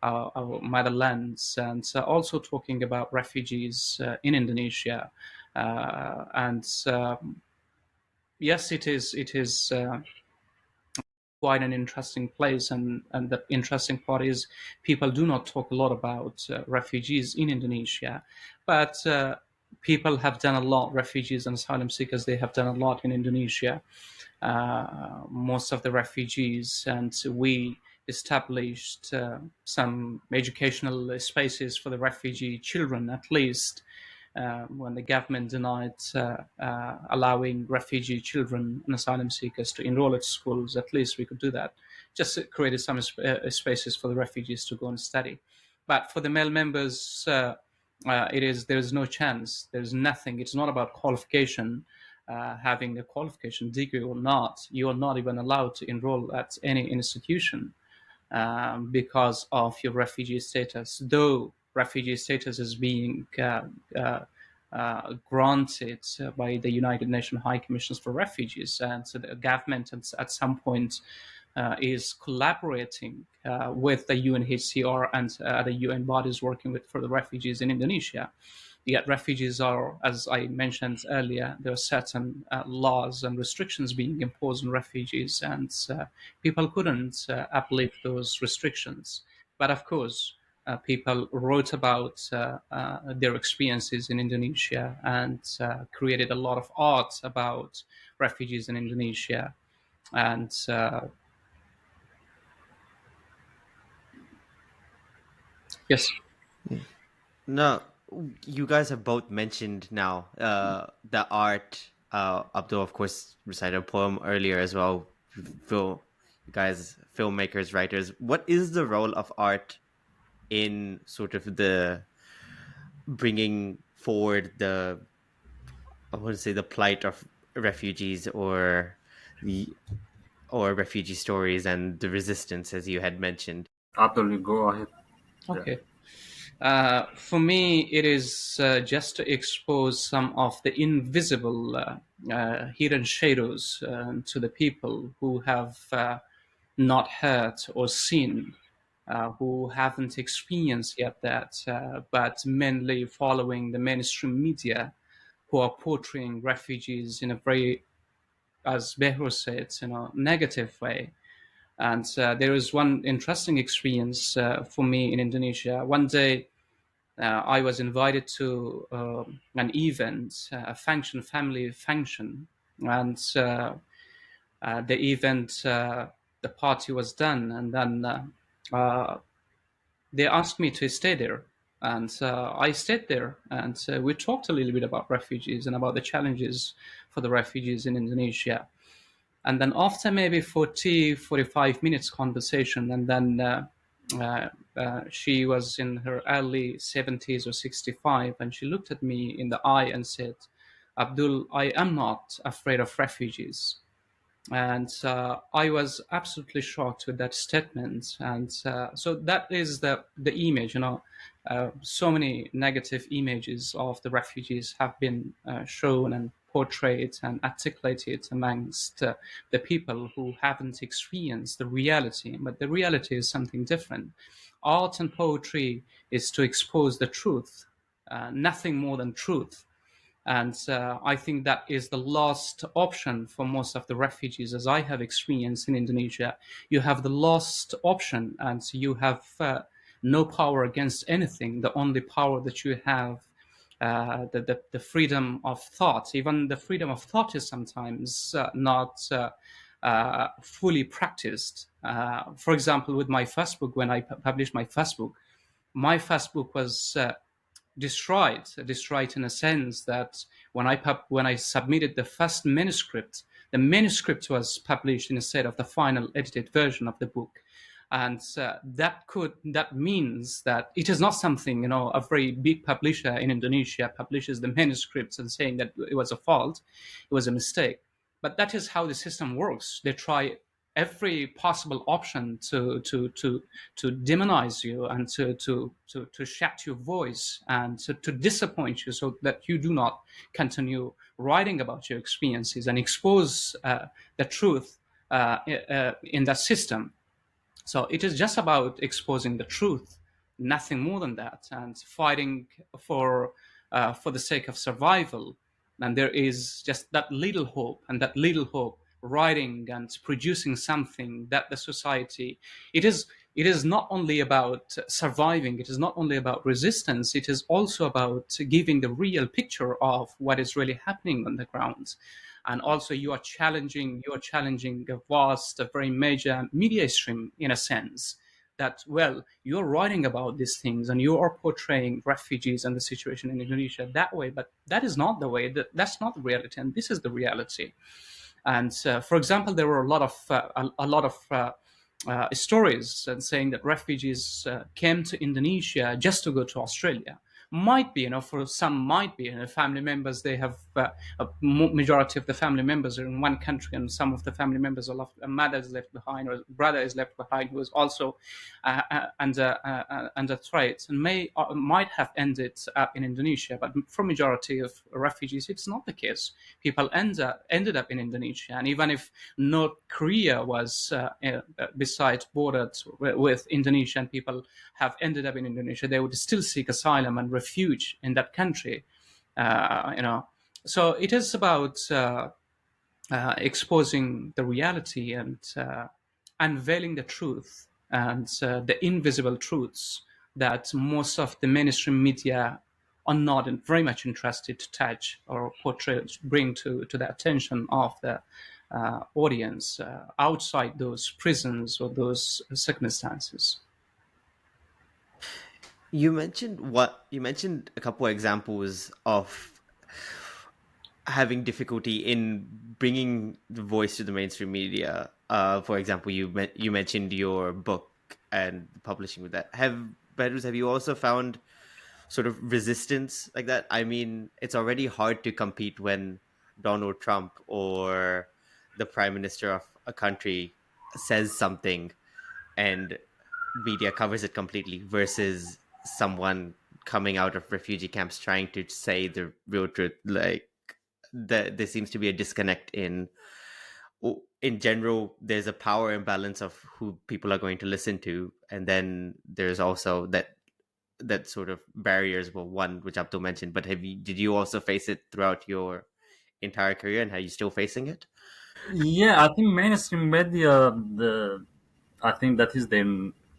[SPEAKER 3] our motherlands, and also talking about refugees in Indonesia. And yes, it is quite an interesting place. And the interesting part is people do not talk a lot about refugees in Indonesia, but people have done a lot. Refugees and asylum seekers, they have done a lot in Indonesia. Most of the refugees, and we established some educational spaces for the refugee children, at least when the government denied allowing refugee children and asylum seekers to enroll at schools. At least we could do that. Just created some spaces for the refugees to go and study. But for the male members, there is no chance. There's nothing. It's not about qualification. Having a qualification degree or not, you are not even allowed to enroll at any institution because of your refugee status. Though refugee status is being granted by the United Nations High Commissions for Refugees, and so the government at some point is collaborating with the UNHCR and the UN bodies working for the refugees in Indonesia. Yet refugees are, as I mentioned earlier, there are certain laws and restrictions being imposed on refugees, and people couldn't uplift those restrictions. But of course, people wrote about their experiences in Indonesia and created a lot of art about refugees in Indonesia. And yes.
[SPEAKER 1] No, you guys have both mentioned now the art. Abdul, of course, recited a poem earlier as well. You guys, filmmakers, writers, what is the role of art in sort of the bringing forward the, I want to say, the plight of refugees or refugee stories and the resistance, as you had mentioned?
[SPEAKER 2] Abdul, go ahead.
[SPEAKER 3] Okay. For me, it is just to expose some of the invisible hidden shadows to the people who have not heard or seen, who haven't experienced yet that, but mainly following the mainstream media, who are portraying refugees in a very, as Behrouz said, negative way. And there is one interesting experience for me in Indonesia. One day, I was invited to an event, a function, family function, and the event, the party was done, and then they asked me to stay there, and I stayed there, and we talked a little bit about refugees and about the challenges for the refugees in Indonesia. And then after maybe 40, 45 minutes conversation, and then she was in her early 70s or 65, and she looked at me in the eye and said, "Abdul, I am not afraid of refugees." And I was absolutely shocked with that statement. And so that is the image, so many negative images of the refugees have been shown and portrayed and articulated amongst the people who haven't experienced the reality. But the reality is something different. Art and poetry is to expose the truth, nothing more than truth. And I think that is the last option for most of the refugees, as I have experienced in Indonesia. You have the last option, and you have no power against anything. The only power that you have, the freedom of thought. Even the freedom of thought is sometimes not fully practiced. For example, with my first book, when I published my first book was destroyed in a sense that when I submitted the first manuscript, the manuscript was published instead of the final edited version of the book. And that means that it is not something, a very big publisher in Indonesia publishes the manuscripts and saying that it was a fault, it was a mistake. But that is how the system works. They try every possible option to demonize you and to shut your voice and to disappoint you, so that you do not continue writing about your experiences and expose the truth in that system. So it is just about exposing the truth, nothing more than that, and fighting for the sake of survival. And there is just that little hope, and that little hope writing and producing something that the society, it is it is not only about surviving, it is not only about resistance, it is also about giving the real picture of what is really happening on the ground. And also you are challenging a vast, a very major media stream, in a sense that, well, you're writing about these things and you are portraying refugees and the situation in Indonesia that way, but that is not the way, that's not the reality, and this is the reality. And for example, there were a lot of stories and saying that refugees came to Indonesia just to go to Australia. Might be, for some, might be, family members. They have a majority of the family members are in one country, and some of the family members are left. A mother is left behind, or a brother is left behind, who is also under threat, and might have ended up in Indonesia. But for majority of refugees, it's not the case. People ended up in Indonesia, and even if North Korea was besides bordered with Indonesia, and people have ended up in Indonesia, they would still seek asylum and refuge in that country. So it is about exposing the reality and unveiling the truth and the invisible truths that most of the mainstream media are not very much interested to touch or portray, bring to the attention of the audience outside those prisons or those circumstances.
[SPEAKER 1] You mentioned a couple of examples of having difficulty in bringing the voice to the mainstream media. For example, you mentioned your book and publishing with that. Behrouz, have you also found sort of resistance like that? I mean, it's already hard to compete when Donald Trump or the prime minister of a country says something and media covers it completely versus someone coming out of refugee camps trying to say the real truth. Like, there seems to be a disconnect in general. There's a power imbalance of who people are going to listen to, and then there's also that sort of barriers. Well, one which Abdul mentioned, but did you also face it throughout your entire career, and are you still facing it?
[SPEAKER 2] Yeah, I think mainstream media, I think that is their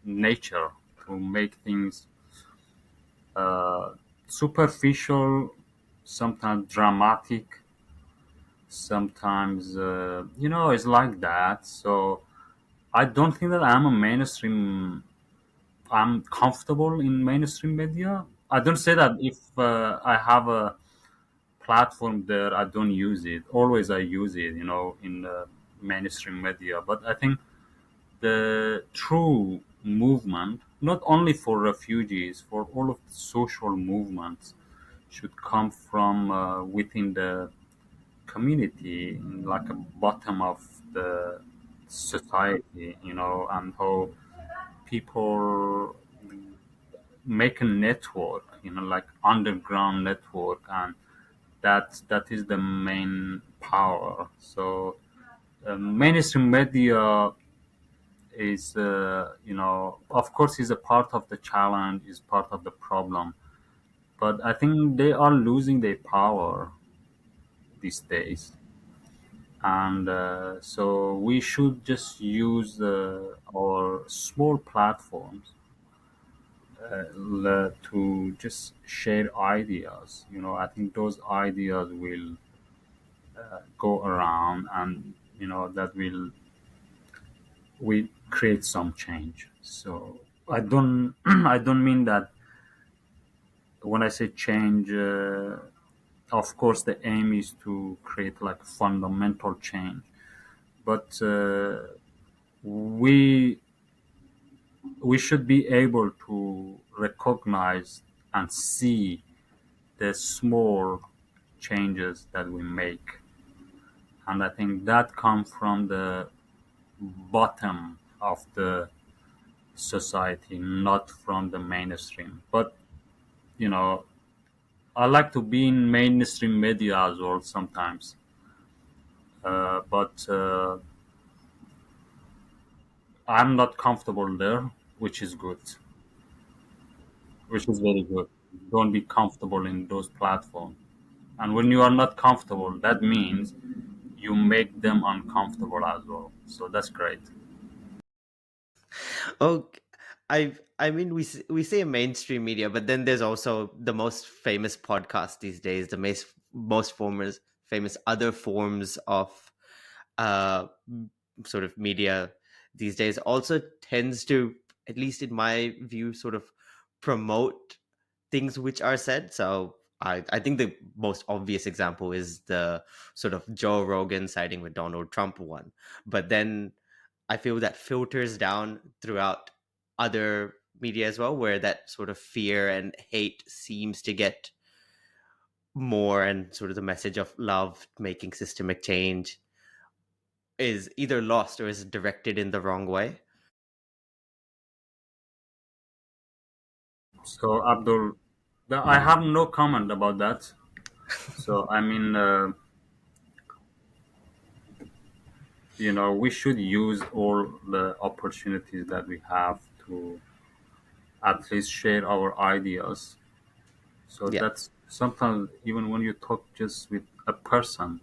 [SPEAKER 2] nature to make things uh, superficial, sometimes dramatic, sometimes it's like that. So I don't think that I'm comfortable in mainstream media. I don't say that if I have a platform there, I don't use it. Always I use it, in mainstream media. But I think the true movement, not only for refugees, for all of the social movements, should come from within the community, like a bottom of the society, and how people make a network, like underground network, and that is the main power. So mainstream media is, of course, is a part of the challenge, is part of the problem, but I think they are losing their power these days. And so we should just use our small platforms to just share ideas. I think those ideas will go around, and that will create some change. So I don't I don't mean that when I say change. Of course, the aim is to create like fundamental change, but we we should be able to recognize and see the small changes that we make, and I think that comes from the bottom of the society, not from the mainstream. But you know, I like to be in mainstream media as well sometimes, but I'm not comfortable there, which is good, which is very good. Don't be comfortable in those platforms. And when you are not comfortable, that means you make them uncomfortable as well. So that's great.
[SPEAKER 1] Oh, I mean, we say mainstream media, but then there's also the most famous podcast these days, the most famous other forms of uh sort of media these days also tends to, at least in my view, sort of promote things which are said. So I think the most obvious example is the sort of Joe Rogan siding with Donald Trump one. But then I feel that filters down throughout other media as well, where that sort of fear and hate seems to get more, and sort of the message of love making systemic change is either lost or is directed in the wrong way.
[SPEAKER 2] So Abdul, I have no comment about that. So I mean, we should use all the opportunities that we have to at least share our ideas. So
[SPEAKER 1] Yeah.
[SPEAKER 2] that's sometimes even when you talk just with a person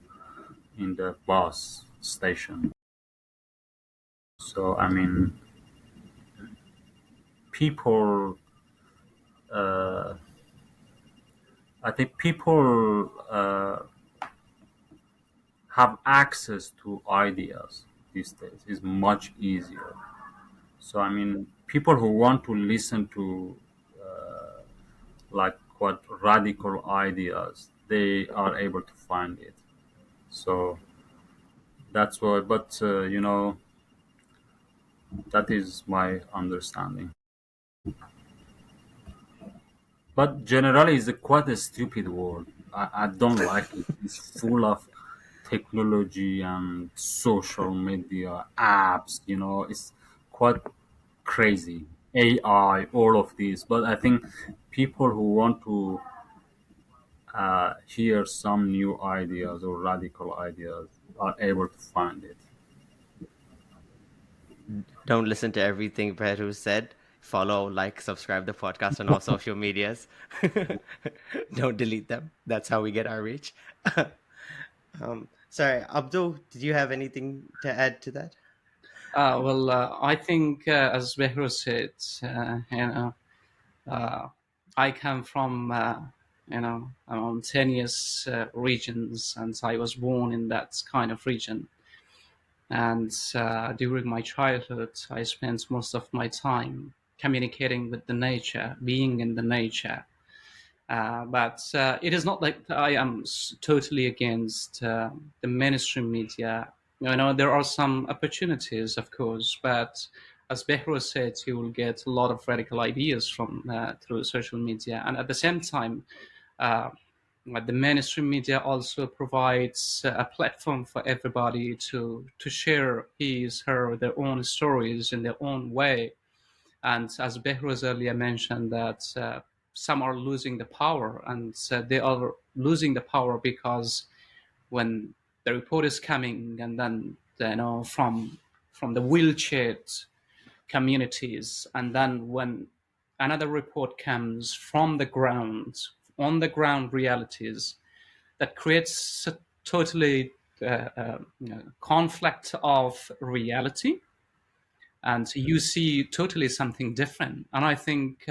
[SPEAKER 2] in the bus station. So I mean, people. Uh, I think people have access to ideas these days is much easier. So I mean, people who want to listen to like what radical ideas, they are able to find it. So that's why. But that is my understanding. But generally, it's quite a stupid word. I don't like it. It's full of technology and social media apps. It's quite crazy. AI, all of these. But I think people who want to hear some new ideas or radical ideas are able to find it.
[SPEAKER 1] Don't listen to everything Behrouz said. Follow, like, subscribe the podcast on all social medias. Don't delete them. That's how we get our reach. Sorry, Abdul, did you have anything to add to that?
[SPEAKER 3] I think, as Behrouz said, I come from, mountainous regions, and I was born in that kind of region. And during my childhood, I spent most of my time communicating with the nature, being in the nature. But it is not like I am totally against the mainstream media. There are some opportunities, of course, but as Behrouz said, you will get a lot of radical ideas from through social media, and at the same time, uh, the mainstream media also provides a platform for everybody to share his, her, their own stories in their own way. And as Behrouz earlier mentioned, that some are losing the power, and they are losing the power because when the report is coming, and then from the wheelchaired communities, and then when another report comes from the ground, on the ground realities, that creates a totally conflict of reality, and you see totally something different. And I think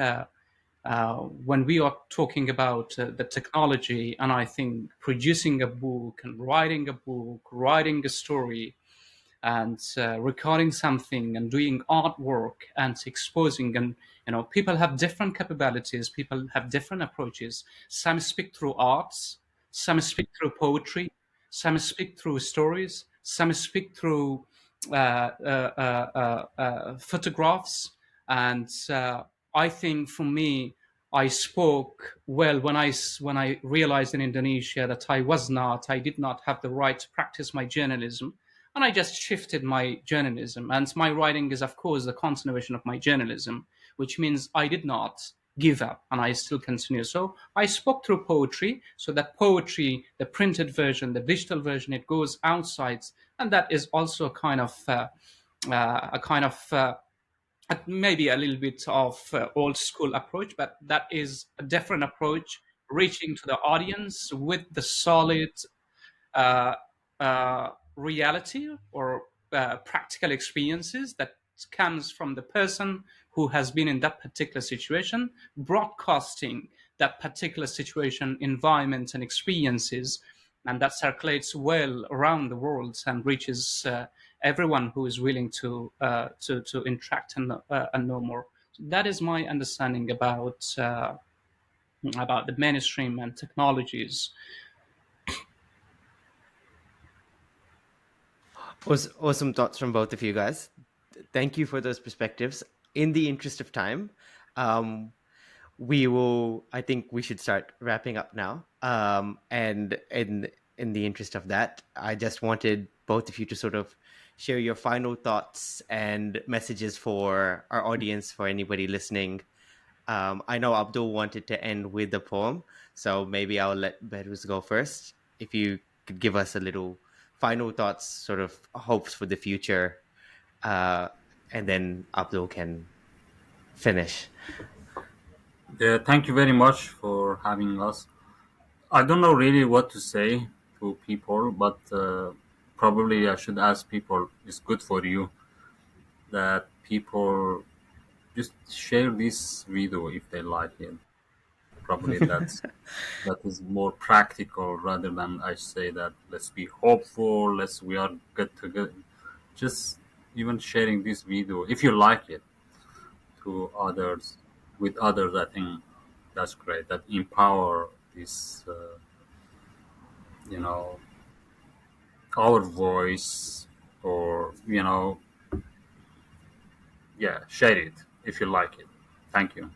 [SPEAKER 3] when we are talking about the technology, and I think producing a book and writing a book, writing a story, and recording something and doing artwork and exposing, and people have different capabilities, people have different approaches. Some speak through arts, some speak through poetry, some speak through stories, some speak through photographs. And I think for me, I spoke well when I realized in Indonesia that I did not have the right to practice my journalism, and I just shifted my journalism. And my writing is, of course, the continuation of my journalism, which means I did not give up, and I still continue. So I spoke through poetry, so that poetry, the printed version, the digital version, it goes outside, and that is also a kind of maybe a little bit of old school approach, but that is a different approach, reaching to the audience with the solid reality or practical experiences that comes from the person who has been in that particular situation, broadcasting that particular situation, environment, and experiences, and that circulates well around the world and reaches everyone who is willing to interact and know more. So that is my understanding about the mainstream and technologies.
[SPEAKER 1] Awesome thoughts from both of you guys. Thank you for those perspectives. In the interest of time, um, I think we should start wrapping up now. And in the interest of that, I just wanted both of you to sort of share your final thoughts and messages for our audience, for anybody listening. I know Abdul wanted to end with a poem, so maybe I'll let Behrouz go first. If you could give us a little final thoughts, sort of hopes for the future, uh, and then Abdul can finish.
[SPEAKER 2] Yeah, thank you very much for having us. I don't know really what to say to people, but probably I should ask people, it's good for you that people just share this video if they like it. Probably that is more practical rather than I say that let's be hopeful, we are good to go. Just even sharing this video if you like it to others with others, I think that's great. That empower this, you know, our voice, or yeah, share it if you like it. Thank you.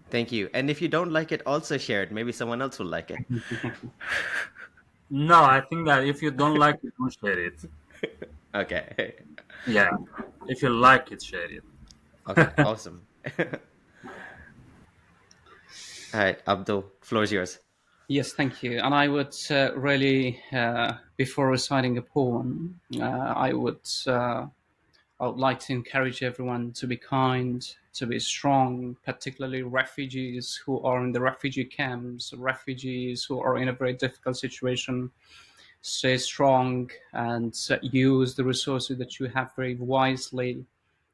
[SPEAKER 1] Thank you. And if you don't like it, also share it. Maybe someone else will like it.
[SPEAKER 2] No, I think that if you don't like it, don't share it.
[SPEAKER 1] Okay.
[SPEAKER 2] Yeah, if you like it, share it.
[SPEAKER 1] Okay. Awesome. All right, Abdul, floor is yours.
[SPEAKER 3] Yes, thank you. And I would really, before reciting a poem, I would like to encourage everyone to be kind, to be strong, particularly refugees who are in the refugee camps, refugees who are in a very difficult situation. Stay strong and use the resources that you have very wisely.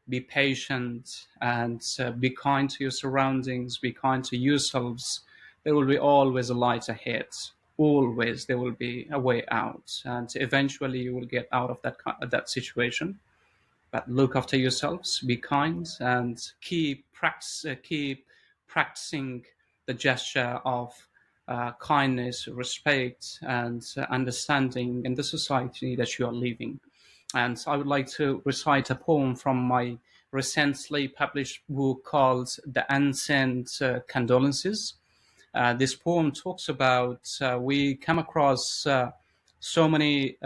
[SPEAKER 3] Be patient and be kind to your surroundings, be kind to yourselves. There will be always a light ahead. Always there will be a way out, and eventually you will get out of that situation. But look after yourselves, be kind, and keep practicing the gesture of kindness, respect, and understanding in the society that you are living. And I would like to recite a poem from my recently published book called The Unsent Condolences. This poem talks about we come across so many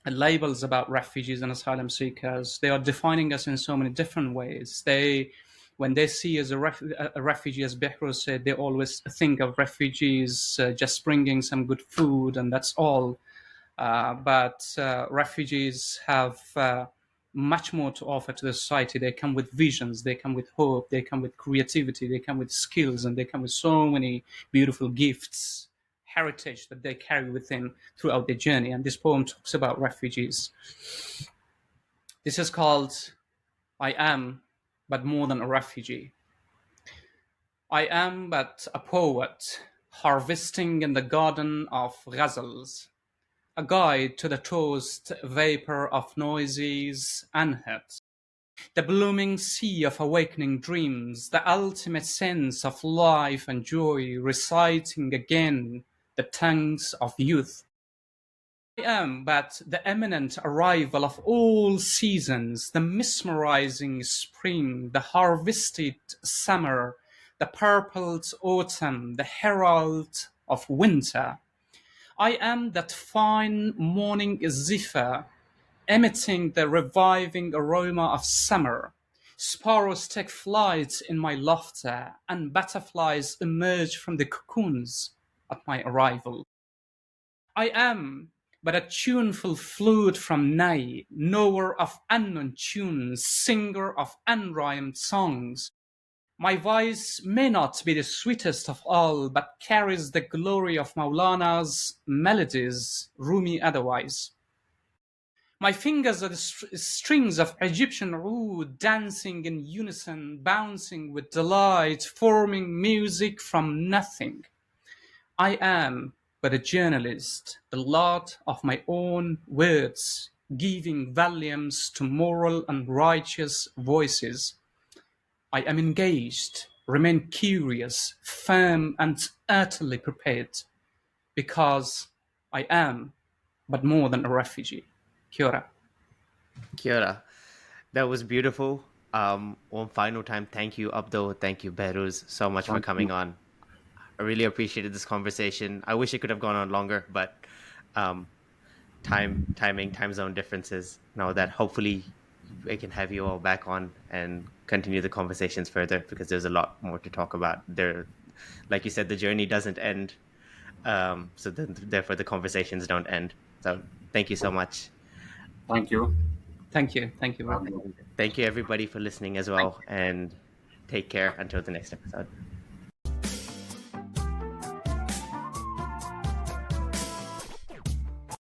[SPEAKER 3] labels about refugees and asylum seekers. They are defining us in so many different ways. When they see as a refugee, as Behrouz said, they always think of refugees just bringing some good food and that's all. But refugees have much more to offer to the society. They come with visions, they come with hope, they come with creativity, they come with skills, and they come with so many beautiful gifts, heritage that they carry with them throughout their journey. And this poem talks about refugees. This is called I Am But More Than a Refugee. I am but a poet, harvesting in the garden of ghazals, a guide to the toast vapor of noises unheard, the blooming sea of awakening dreams, the ultimate sense of life and joy, reciting again the tongues of youth. I am but the eminent arrival of all seasons, the mesmerizing spring, the harvested summer, the purpled autumn, the herald of winter. I am that fine morning zephyr, emitting the reviving aroma of summer. Sparrows take flight in my laughter, and butterflies emerge from the cocoons at my arrival. I am but a tuneful flute from Nai, knower of unknown tunes, singer of unrhymed songs. My voice may not be the sweetest of all, but carries the glory of Maulana's melodies, Rumi otherwise. My fingers are the strings of Egyptian oud, dancing in unison, bouncing with delight, forming music from nothing. I am but a journalist, the lot of my own words, giving volumes to moral and righteous voices. I am engaged, remain curious, firm and utterly prepared, because I am but more than a refugee. Kia ora.
[SPEAKER 1] Kia ora. That was beautiful. One final time, thank you, Abdul. Thank you, Behrouz, so much for coming on. I really appreciated this conversation. I wish it could have gone on longer, but time zone differences. Now that hopefully I can have you all back on and continue the conversations further, because there's a lot more to talk about. There, like you said, the journey doesn't end, so therefore the conversations don't end. So thank you so much.
[SPEAKER 2] Thank you.
[SPEAKER 3] Thank you.
[SPEAKER 1] Thank you, everybody, for listening as well, and take care until the next episode.